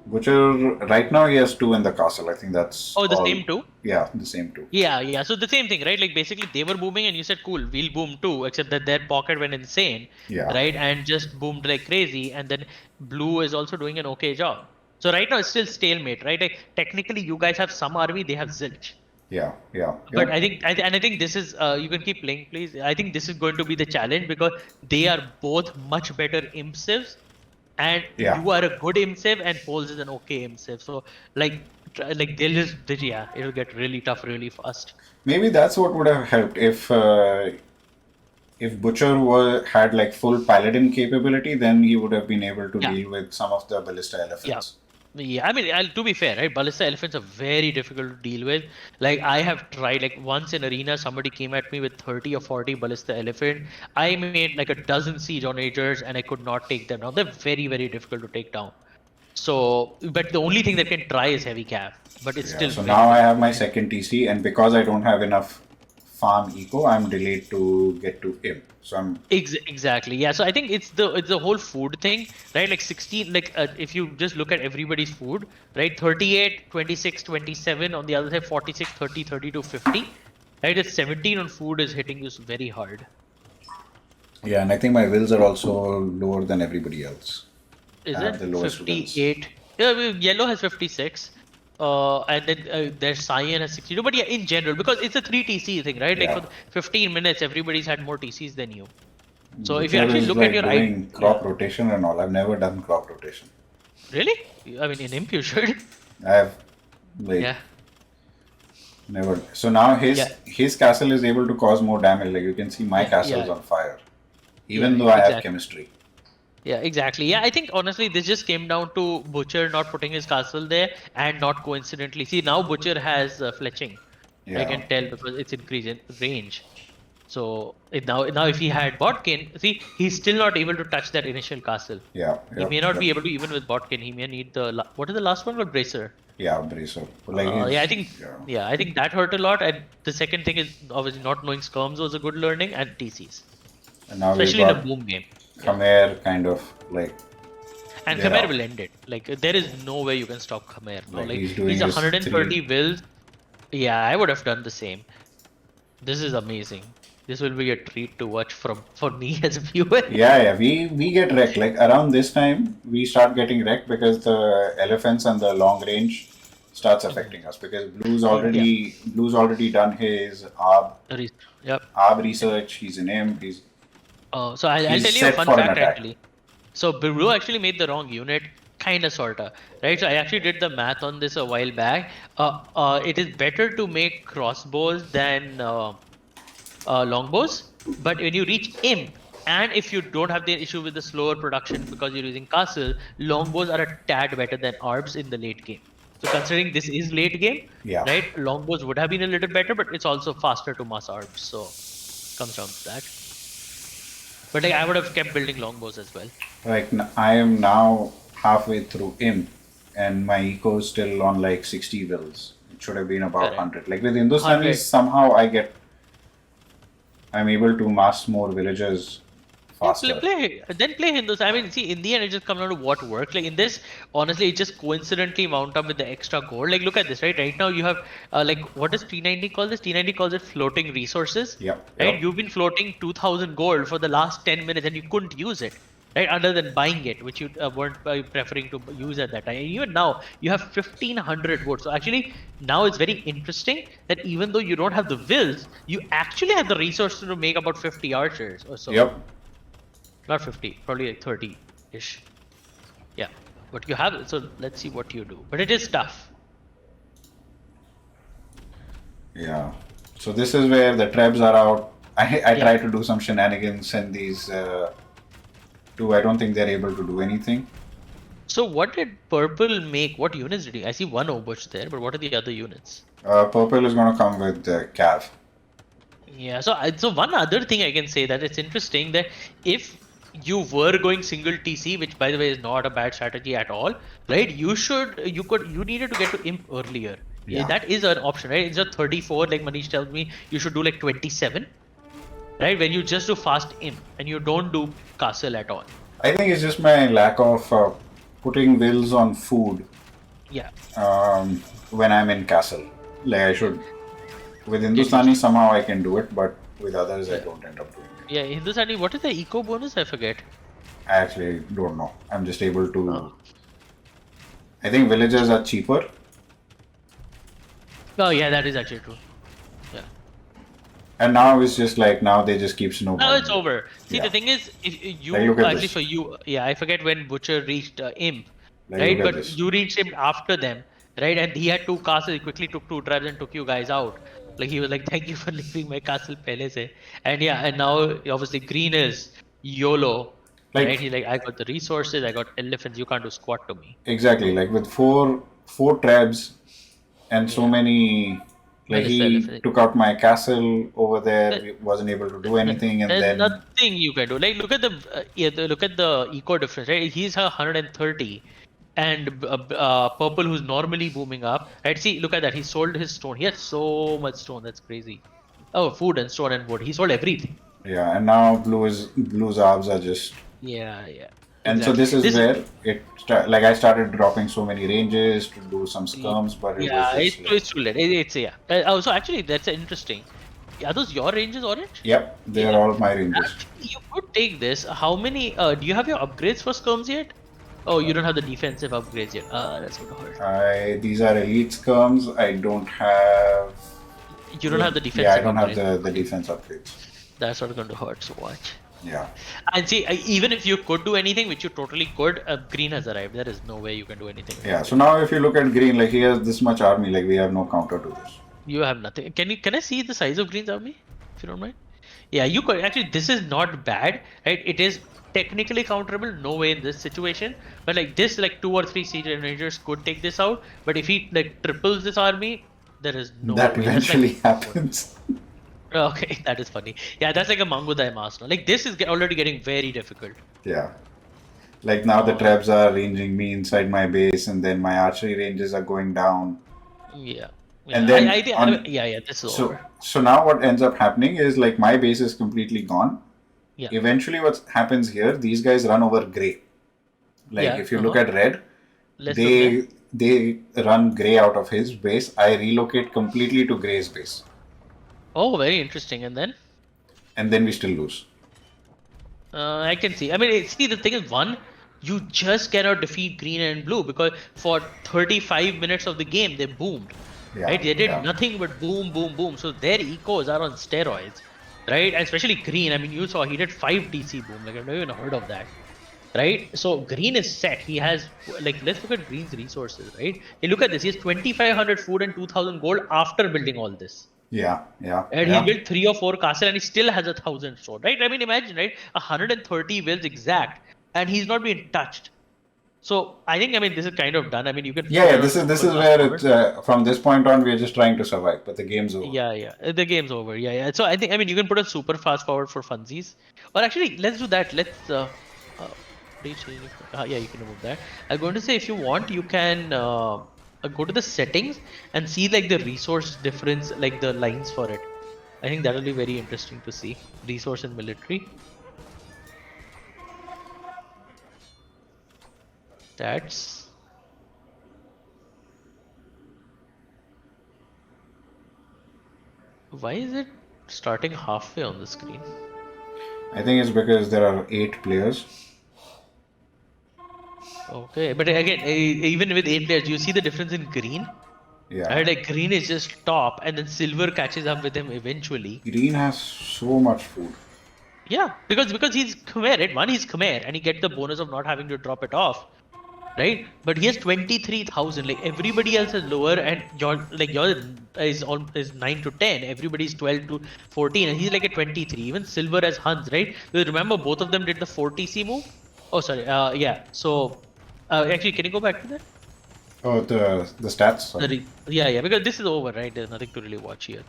Butcher, right now he has 2 in the castle. I think that's Oh, the all. same two. Yeah, the same 2. Yeah, yeah. So the same thing, right? Like basically they were booming and you said, cool, we'll boom too, except that their pocket went insane, Yeah. right? And just boomed like crazy. And then Blue is also doing an okay job. So right now it's still stalemate, right? Like technically you guys have some army, they have zilch. Yeah, yeah, But yeah. I think this is you can keep playing, please. I think this is going to be the challenge because they are both much better imp civs, and Yeah. you are a good imp civ, and Poles is an okay imp civ. So like like yeah, it'll get really tough really fast. Maybe that's what would have helped if Butcher had like full paladin capability, then he would have been able to Yeah, deal with some of the ballista yeah. elephants. Yeah, I mean, to be fair, right? Ballista elephants are very difficult to deal with. Like I have tried, like once in arena, somebody came at me with 30 or 40 ballista elephant. I made like a dozen siege onagers and I could not take them down. They're very, very difficult to take down. So, but the only thing that can try is heavy calf, but it's Yeah. still So very now I have difficult. my second TC, and because I don't have enough farm eco, I'm delayed to get to imp. So I'm Exactly. Yeah. So I think it's the whole food thing, right? Like 16, like if you just look at everybody's food, right? 38, 26, 27 on the other side, 46, 30, 32, 50. Right? It's 17 on food is hitting you very hard. yeah, and I think my wills are also lower than everybody else. Is I have it the lowest wills. 58? Yeah, yellow has 56. And then there's cyan has 62. But yeah, in general, because it's a 3 TC thing, right? Like for Yeah. the 15 minutes, everybody's had more TCs than you. So if you Butcher actually is look at like your doing yeah, crop rotation and all. I've never done crop rotation. really? I mean, in imp you should. I've like Yeah, never. So now yeah, his castle is able to cause more damage. Like you can see, my yeah, castle is yeah, on fire, yeah, even though I have exactly. chemistry. Yeah, exactly. Yeah, I think honestly, this just came down to Butcher not putting his castle there and not coincidentally. See, now Butcher has fletching. I Yeah, can tell because it's increasing range. So now if he had Botkin, see, he's still not able to touch that initial castle. yeah, He yep, may not yep. be able to even with Botkin. He may need what is the last one called Bracer? Yeah, bracer. Like Yeah, I he's think yeah. yeah, I think that hurt a lot. And the second thing is obviously not knowing skirms was a good learning and TCs, And now we've especially in a got boom game. Yeah, Khmer kind of like and they're Khmer out. will end it. Like there is no way you can stop Khmer. No, Like like he's doing he's his 130 3. wills. Yeah, I would have done the same. This is amazing. This will be a treat to watch for me as a viewer. Yeah, yeah. We get wrecked. Like around this time, we start getting wrecked because the elephants and the long range starts affecting us because Yeah. Blue's already done his ARB Yep. research. He's an imp. So I'll He's tell you a set fun for an fact attack. actually. So Blue actually made the wrong unit. Kind of, sorta, right? So I actually did the math on this a while back. It is better to make crossbows than longbows, but when you reach imp, and if you don't have the issue with the slower production because you're using castle, longbows are a tad better than arbs in the late game. So considering this is late game, Yeah. right? Longbows would have been a little better, but it's also faster to mass arbs, so comes down to that. But like I would have kept building longbows as well. Like I am now halfway through imp, and my eco is still on like 60 wills. It should have been about Correct. 100. Like with Hindustani, 100. somehow I'm able to mass more villages Yeah, faster. play Hindus. I mean, see, in the end, it just comes down to what works. Like in this, honestly, it just coincidentally mount up with the extra gold. Like, look at this, right? Right now, you have like what does T90 call this? T90 calls it floating resources. Yep. Right? Yep. You've been floating 2,000 gold for the last 10 minutes, and you couldn't use it. Right, other than buying it, which you weren't preferring to use at that time. And even now, you have 1,500 votes. So actually, now it's very interesting that even though you don't have the wills, you actually have the resources to make about 50 archers or so. Yep. Not 50, probably like 30-ish. Yeah, but you have it, so let's see what you do. But it is tough. Yeah. So this is where the trebs are out. I Yeah. try to do some shenanigans and these two. I don't think they're able to do anything. So what did purple make? What units did he? I see one Obush there, but what are the other units? Purple is going to come with Cav. Yeah, so one other thing I can say that it's interesting that if you were going single TC, which by the way is not a bad strategy at all, right? You needed to get to imp earlier. Yeah. That is an option, right? Instead of 34, like Manish tells me, you should do like 27, right? When you just do fast imp and you don't do castle at all. I think it's just my lack of putting wills on food Yeah. when I'm in castle. Like I should. With Hindustani, somehow I can do it, but with others, I don't end up doing it. Yeah, Hindustani, what is the eco bonus? I forget. I actually don't know. I'm just able to. Oh. I think villages are cheaper. Oh yeah, that is actually true. Yeah. And now it's just like now they just keep snowballing. No, it's over. See, Yeah. the thing is, if you Like, look at actually this. for you, yeah, I forget when Butcher reached imp, Like, right? look at But this. you reached him after them, right? And he had two castles. He quickly took two tribes and took you guys out. Like he was like, "Thank you for leaving my castle pehle se." And yeah, and now obviously green is YOLO, Like- right? He's like, "I got the resources. I got elephants. You can't do squat to me." Exactly. Like with four trebs and so many. Like That is he elephant. took out my castle over there, wasn't able to do anything, and There's then nothing you can do. Like look at look at the eco difference, right? He's 130, and purple who's normally booming up, right? See, look at that. He sold his stone. He has so much stone. That's crazy. Oh, food and stone and wood. He sold everything. yeah, and now blue's arbs are just. Yeah, yeah. And so Exactly. this is where like I started dropping so many ranges to do some skirms, but it Yeah, was it's just it's too late. It's yeah. Oh, so actually, that's interesting. Are those your ranges, Orange? yep, they are all my ranges. Actually, you could take this. How many? Do you have your upgrades for skirms yet? Oh, you don't have the defensive upgrades yet. That's gonna hurt. These are elite skirms. I don't have. You don't have the defensive. Yeah, I don't have upgrades. the defense upgrades. That's not going to hurt so much. Yeah. And see, even if you could do anything, which you totally could, green has arrived. There is no way you can do anything. Yeah. So now if you look at green, like he has this much army, like we have no counter to this. You have nothing. Can I see the size of green's army, if you don't mind? Yeah, you could actually. This is not bad, right? It is technically counterable. No way in this situation. But like this, like 2 or 3 siege rangers could take this out. But if he like triples this army, there is no That way. eventually happens. Okay, that is funny. Yeah, that's like a Mangudai mask now. Like this is already getting very difficult. Yeah. Like now the trebs are ranging me inside my base, and then my archery ranges are going down. Yeah. And Yeah, then I think on- yeah, this is So over. so now what ends up happening is like my base is completely gone. Yeah. Eventually, what happens here? These guys run over gray. Like Yeah, if you look at red, Let's look they run gray out of his base. I relocate completely to gray's base, Oh, very interesting. And then and then we still lose. I can see. I mean, see, the thing is, one, you just cannot defeat green and blue because for 35 minutes of the game they boomed. Yeah, Right? They did yeah. nothing but boom, boom, boom. So their ecos are on steroids, right? And especially green. I mean, you saw he did 5 DC boom. Like I've never even heard of that. right? So green is set. He has, like, let's look at green's resources, right? Hey, look at this. He has 2,500 food and 2,000 gold after building all this. Yeah, yeah, And he yeah. built 3 or 4 castle and he still has 1,000 stored, right? I mean, imagine, right? 130 wills exact, and he's not being touched. So I mean, this is kind of done. I mean, you can Yeah, put yeah. it on This is super fast where forward. it. From this point on, we're just trying to survive, but the game's over. Yeah, yeah. The game's over. Yeah, yeah. So I mean, you can put a super fast forward for funsies. Or actually, let's do that. Let's change it. Yeah, you can remove that. I'm going to say if you want, you can go to the settings and see like the resource difference, like the lines for it. I think that'll be very interesting to see. Resource and military. That's why is it starting halfway on the screen? I think it's because there are 8 players. Okay, but again, even with 8 players, you see the difference in green. Yeah. Right, like green is just top, and then silver catches up with him eventually. Green has so much food. Yeah, because he's Khmer, right? One, he's Khmer, and he gets the bonus of not having to drop it off, right? But he has 23,000. Like everybody else is lower, and your is 9 to 10. Everybody's 12 to 14, and he's like a 23. Even silver as Hans, right? Because remember, both of them did the 4TC move. Oh, sorry. Yeah. So, actually, can you go back to that? Oh, the stats. Sorry. Yeah, yeah. Because this is over, right? There's nothing to really watch here.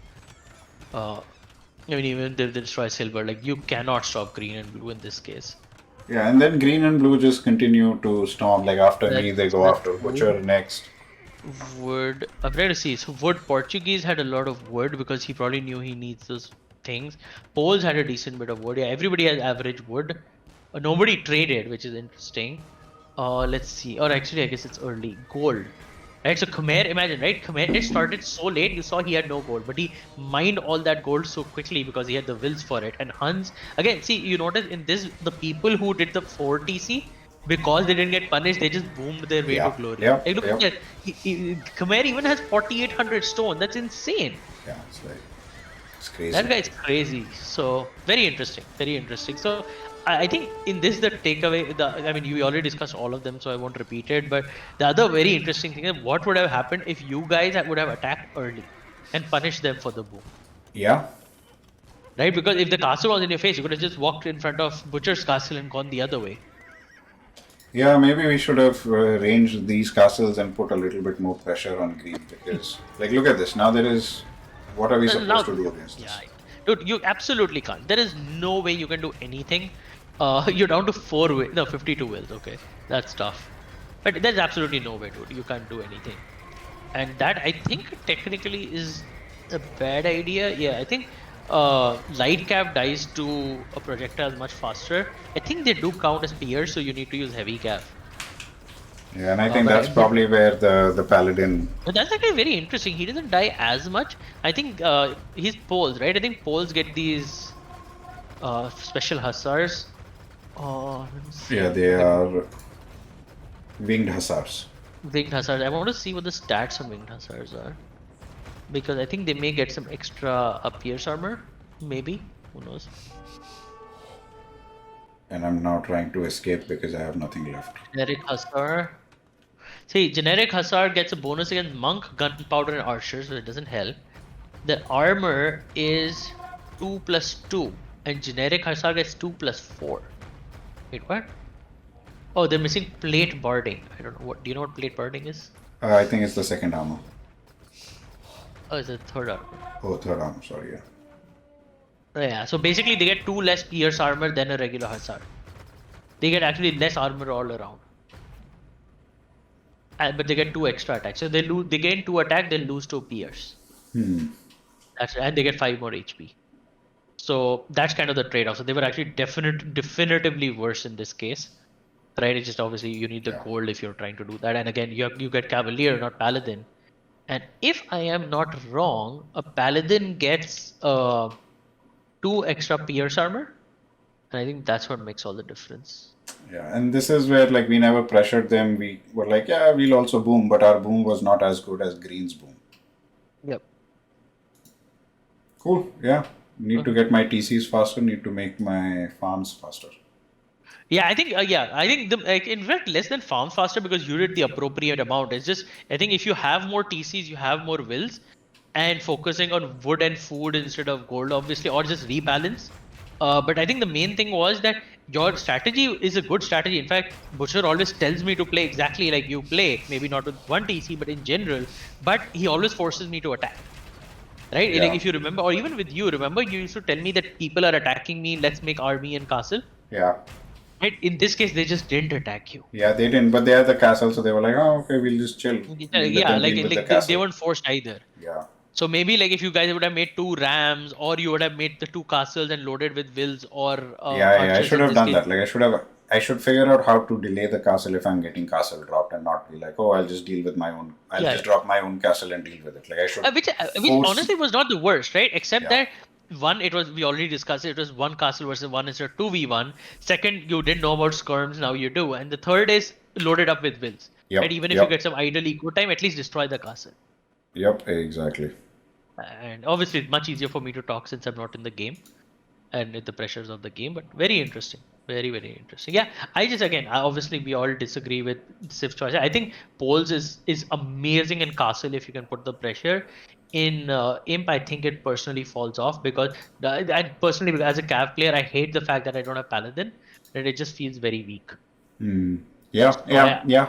I mean, even if they destroy silver, like you cannot stop green and blue in this case. Yeah, and then green and blue just continue to storm. Like after me, they go That's after wood. Butcher next. Wood. I'm trying to see. So wood. Portuguese had a lot of wood because he probably knew he needs those things. Poles had a decent bit of wood. Yeah, everybody has average wood. Nobody traded, which is interesting. Let's see. Or actually, I guess it's early. Gold. Right, so Khmer, imagine, right? Khmer, it started so late, you saw he had no gold, but he mined all that gold so quickly because he had the wills for it. And Hans, again, see, you notice in this, the people who did the 4TC, because they didn't get punished, they just boomed their way to Yeah, glory. yeah, Like, look yeah. at that. Khmer even has 4,800 stone. That's insane. Yeah, it's crazy. That guy is crazy. So very interesting, very interesting. So I think in this the takeaway, I mean, you already discussed all of them, so I won't repeat it. But the other very interesting thing is what would have happened if you guys would have attacked early and punished them for the boom, Yeah, right? Because if the castle was in your face, you could have just walked in front of Butcher's castle and gone the other way. yeah. Maybe we should have arranged these castles and put a little bit more pressure on green because, like, look at this. Now there is. What are we Well, now, supposed to do against this? yeah, dude, you absolutely can't. There is no way you can do anything. You're down to 52 wills. Okay, that's tough. But there's absolutely no way, dude. You can't do anything. And that I think technically is a bad idea. Yeah, I think light cap dies to a projectile much faster. I think they do count as peers, so you need to use heavy cap. Yeah, and I think that's But probably where the paladin. But that's actually very interesting. He doesn't die as much. I think he's poles, right? I think poles get these special hussars. Let me see. Yeah, they are winged hussars. Winged hussars. I want to see what the stats on winged hussars are. Because I think they may get some extra pierce armor. Maybe. Who knows? And I'm now trying to escape because I have nothing left. Generic hussar. See, generic hussar gets a bonus against monk, gunpowder, and archers, so it doesn't help. The armor is 2+2, and generic hussar gets 2+4. Wait, what? Oh, they're missing plate barding. I don't know what. Do you know what plate barding is? I think it's the second armor. Oh, it's the third armor. Oh, third armor. Sorry, yeah. Yeah, so basically they get 2 less pierce armor than a regular hussar. They get actually less armor all around. But they get 2 extra attacks. So they gain 2 attack, they lose 2 pierce. And they get 5 more HP. So that's kind of the trade-off. So they were actually definitively worse in this case. Right? It's just obviously you need the gold if you're trying to do that. And again, you get Cavalier, not Paladin. And if I am not wrong, a Paladin gets 2 extra pierce armor. And I think that's what makes all the difference. Yeah, and this is where like we never pressured them. We were like, yeah, we'll also boom, but our boom was not as good as Green's boom. Yep. Cool. Yeah. Need to get my TCs faster. Need to make my farms faster. Yeah, I think the like in fact less than farms faster because you did the appropriate amount. It's just I think if you have more TCs, you have more wills, and focusing on wood and food instead of gold, obviously, or just rebalance. But I think the main thing was that your strategy is a good strategy. In fact, Butcher always tells me to play exactly like you play, maybe not with one TC, but in general. But he always forces me to attack. Right? Like Yeah, if you remember, or even with you, remember you used to tell me that people are attacking me, let's make army and castle. yeah, Right? In this case, they just didn't attack you. yeah. They didn't, but they had the castle, so they were like, "Oh, okay, we'll just chill. We'll let Yeah, them deal with the they castle." weren't forced either. Yeah, So maybe like if you guys would have made two rams, or you would have made the two castles and loaded with wills or yeah. I archers should in have this done case. that. Like, I should figure out how to delay the castle if I'm getting castle dropped, and not be like, "Oh, I'll just deal with my own. I'll Yeah, just drop my own castle and deal with it." Like, I should which force. honestly was not the worst, right? Except Yeah, that one, it was we already discussed it. It was one castle versus one instead of 2v1. Second, you didn't know about skirms, now you do. And the third is loaded up with wills. Right? yep, Even if you yep, get some idle eco time, at least destroy the castle. yep. Exactly. And obviously, it's much easier for me to talk since I'm not in the game and with the pressures of the game. But very interesting, very interesting. Yeah, I just again, obviously, we all disagree with Sif's choice. I think Poles is amazing in Castle if you can put the pressure. In Imp, I think it personally falls off because I personally, as a Cav player, I hate the fact that I don't have Paladin, and it just feels very weak. Hmm. Yeah, So yeah, I yeah.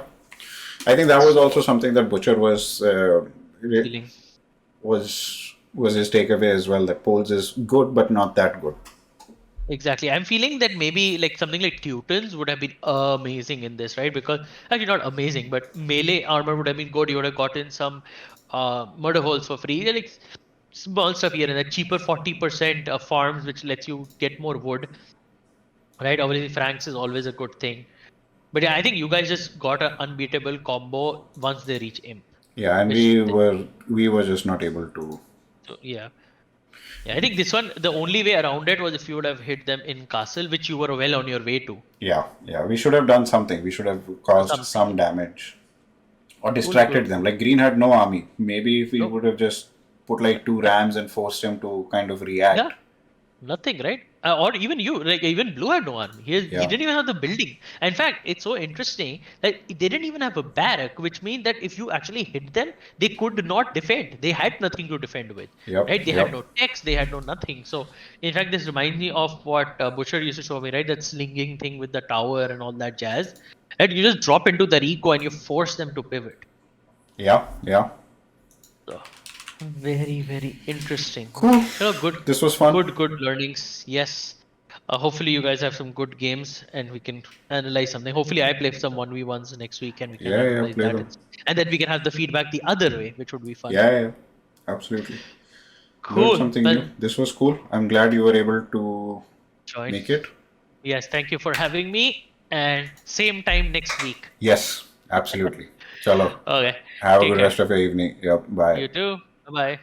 I think that was also something that Butcher feeling. was his takeaway as well. That Poles is good, but not that good. Exactly. I'm feeling that maybe like something like Teutons would have been amazing in this, right? Because actually not amazing, but melee armor would have been good. You would have gotten some murder holes for free. Like small stuff here and there, cheaper 40% farms, which lets you get more wood, right? Obviously, Franks is always a good thing. But yeah, I think you guys just got an unbeatable combo once they reach Imp. Yeah, and Which we were just not able to. so, yeah. Yeah, I think this one, the only way around it was if you would have hit them in castle, which you were well on your way to. Yeah, yeah. We should have done something. We should have caused Something. some damage or Cool, distracted cool. them. Like Green had no army. Maybe if we No, would have just put like two yeah, rams and forced him to kind of yeah, react. nothing, right? Or even you, like even Blue had no army. He Yeah, didn't even have the building. In fact, it's so interesting that they didn't even have a barrack, which means that if you actually hit them, they could not defend. They had nothing to defend with, yep, right? They had yep. no techs, they had no nothing. So, in fact, this reminds me of what Butcher used to show me, right? That slinging thing with the tower and all that jazz. And you just drop into the Rico and you force them to pivot. Yeah, yeah. So, very interesting. Cool. Good, This was fun. good learnings. Yes. Hopefully you guys have some good games and we can analyze something. Hopefully I play some 1v1s next week and we can Yeah, yeah. analyze Play that. them. And then we can have the feedback the other way, which would be fun. Yeah, yeah. Absolutely. Learned Cool. something Well, new. This was cool. I'm glad you were able to join. make it. Yes, thank you for having me. And same time next week. Yes, absolutely. Chalo. Okay. Have a Take good care. rest of your evening. Yep. Bye. You too. Bye bye.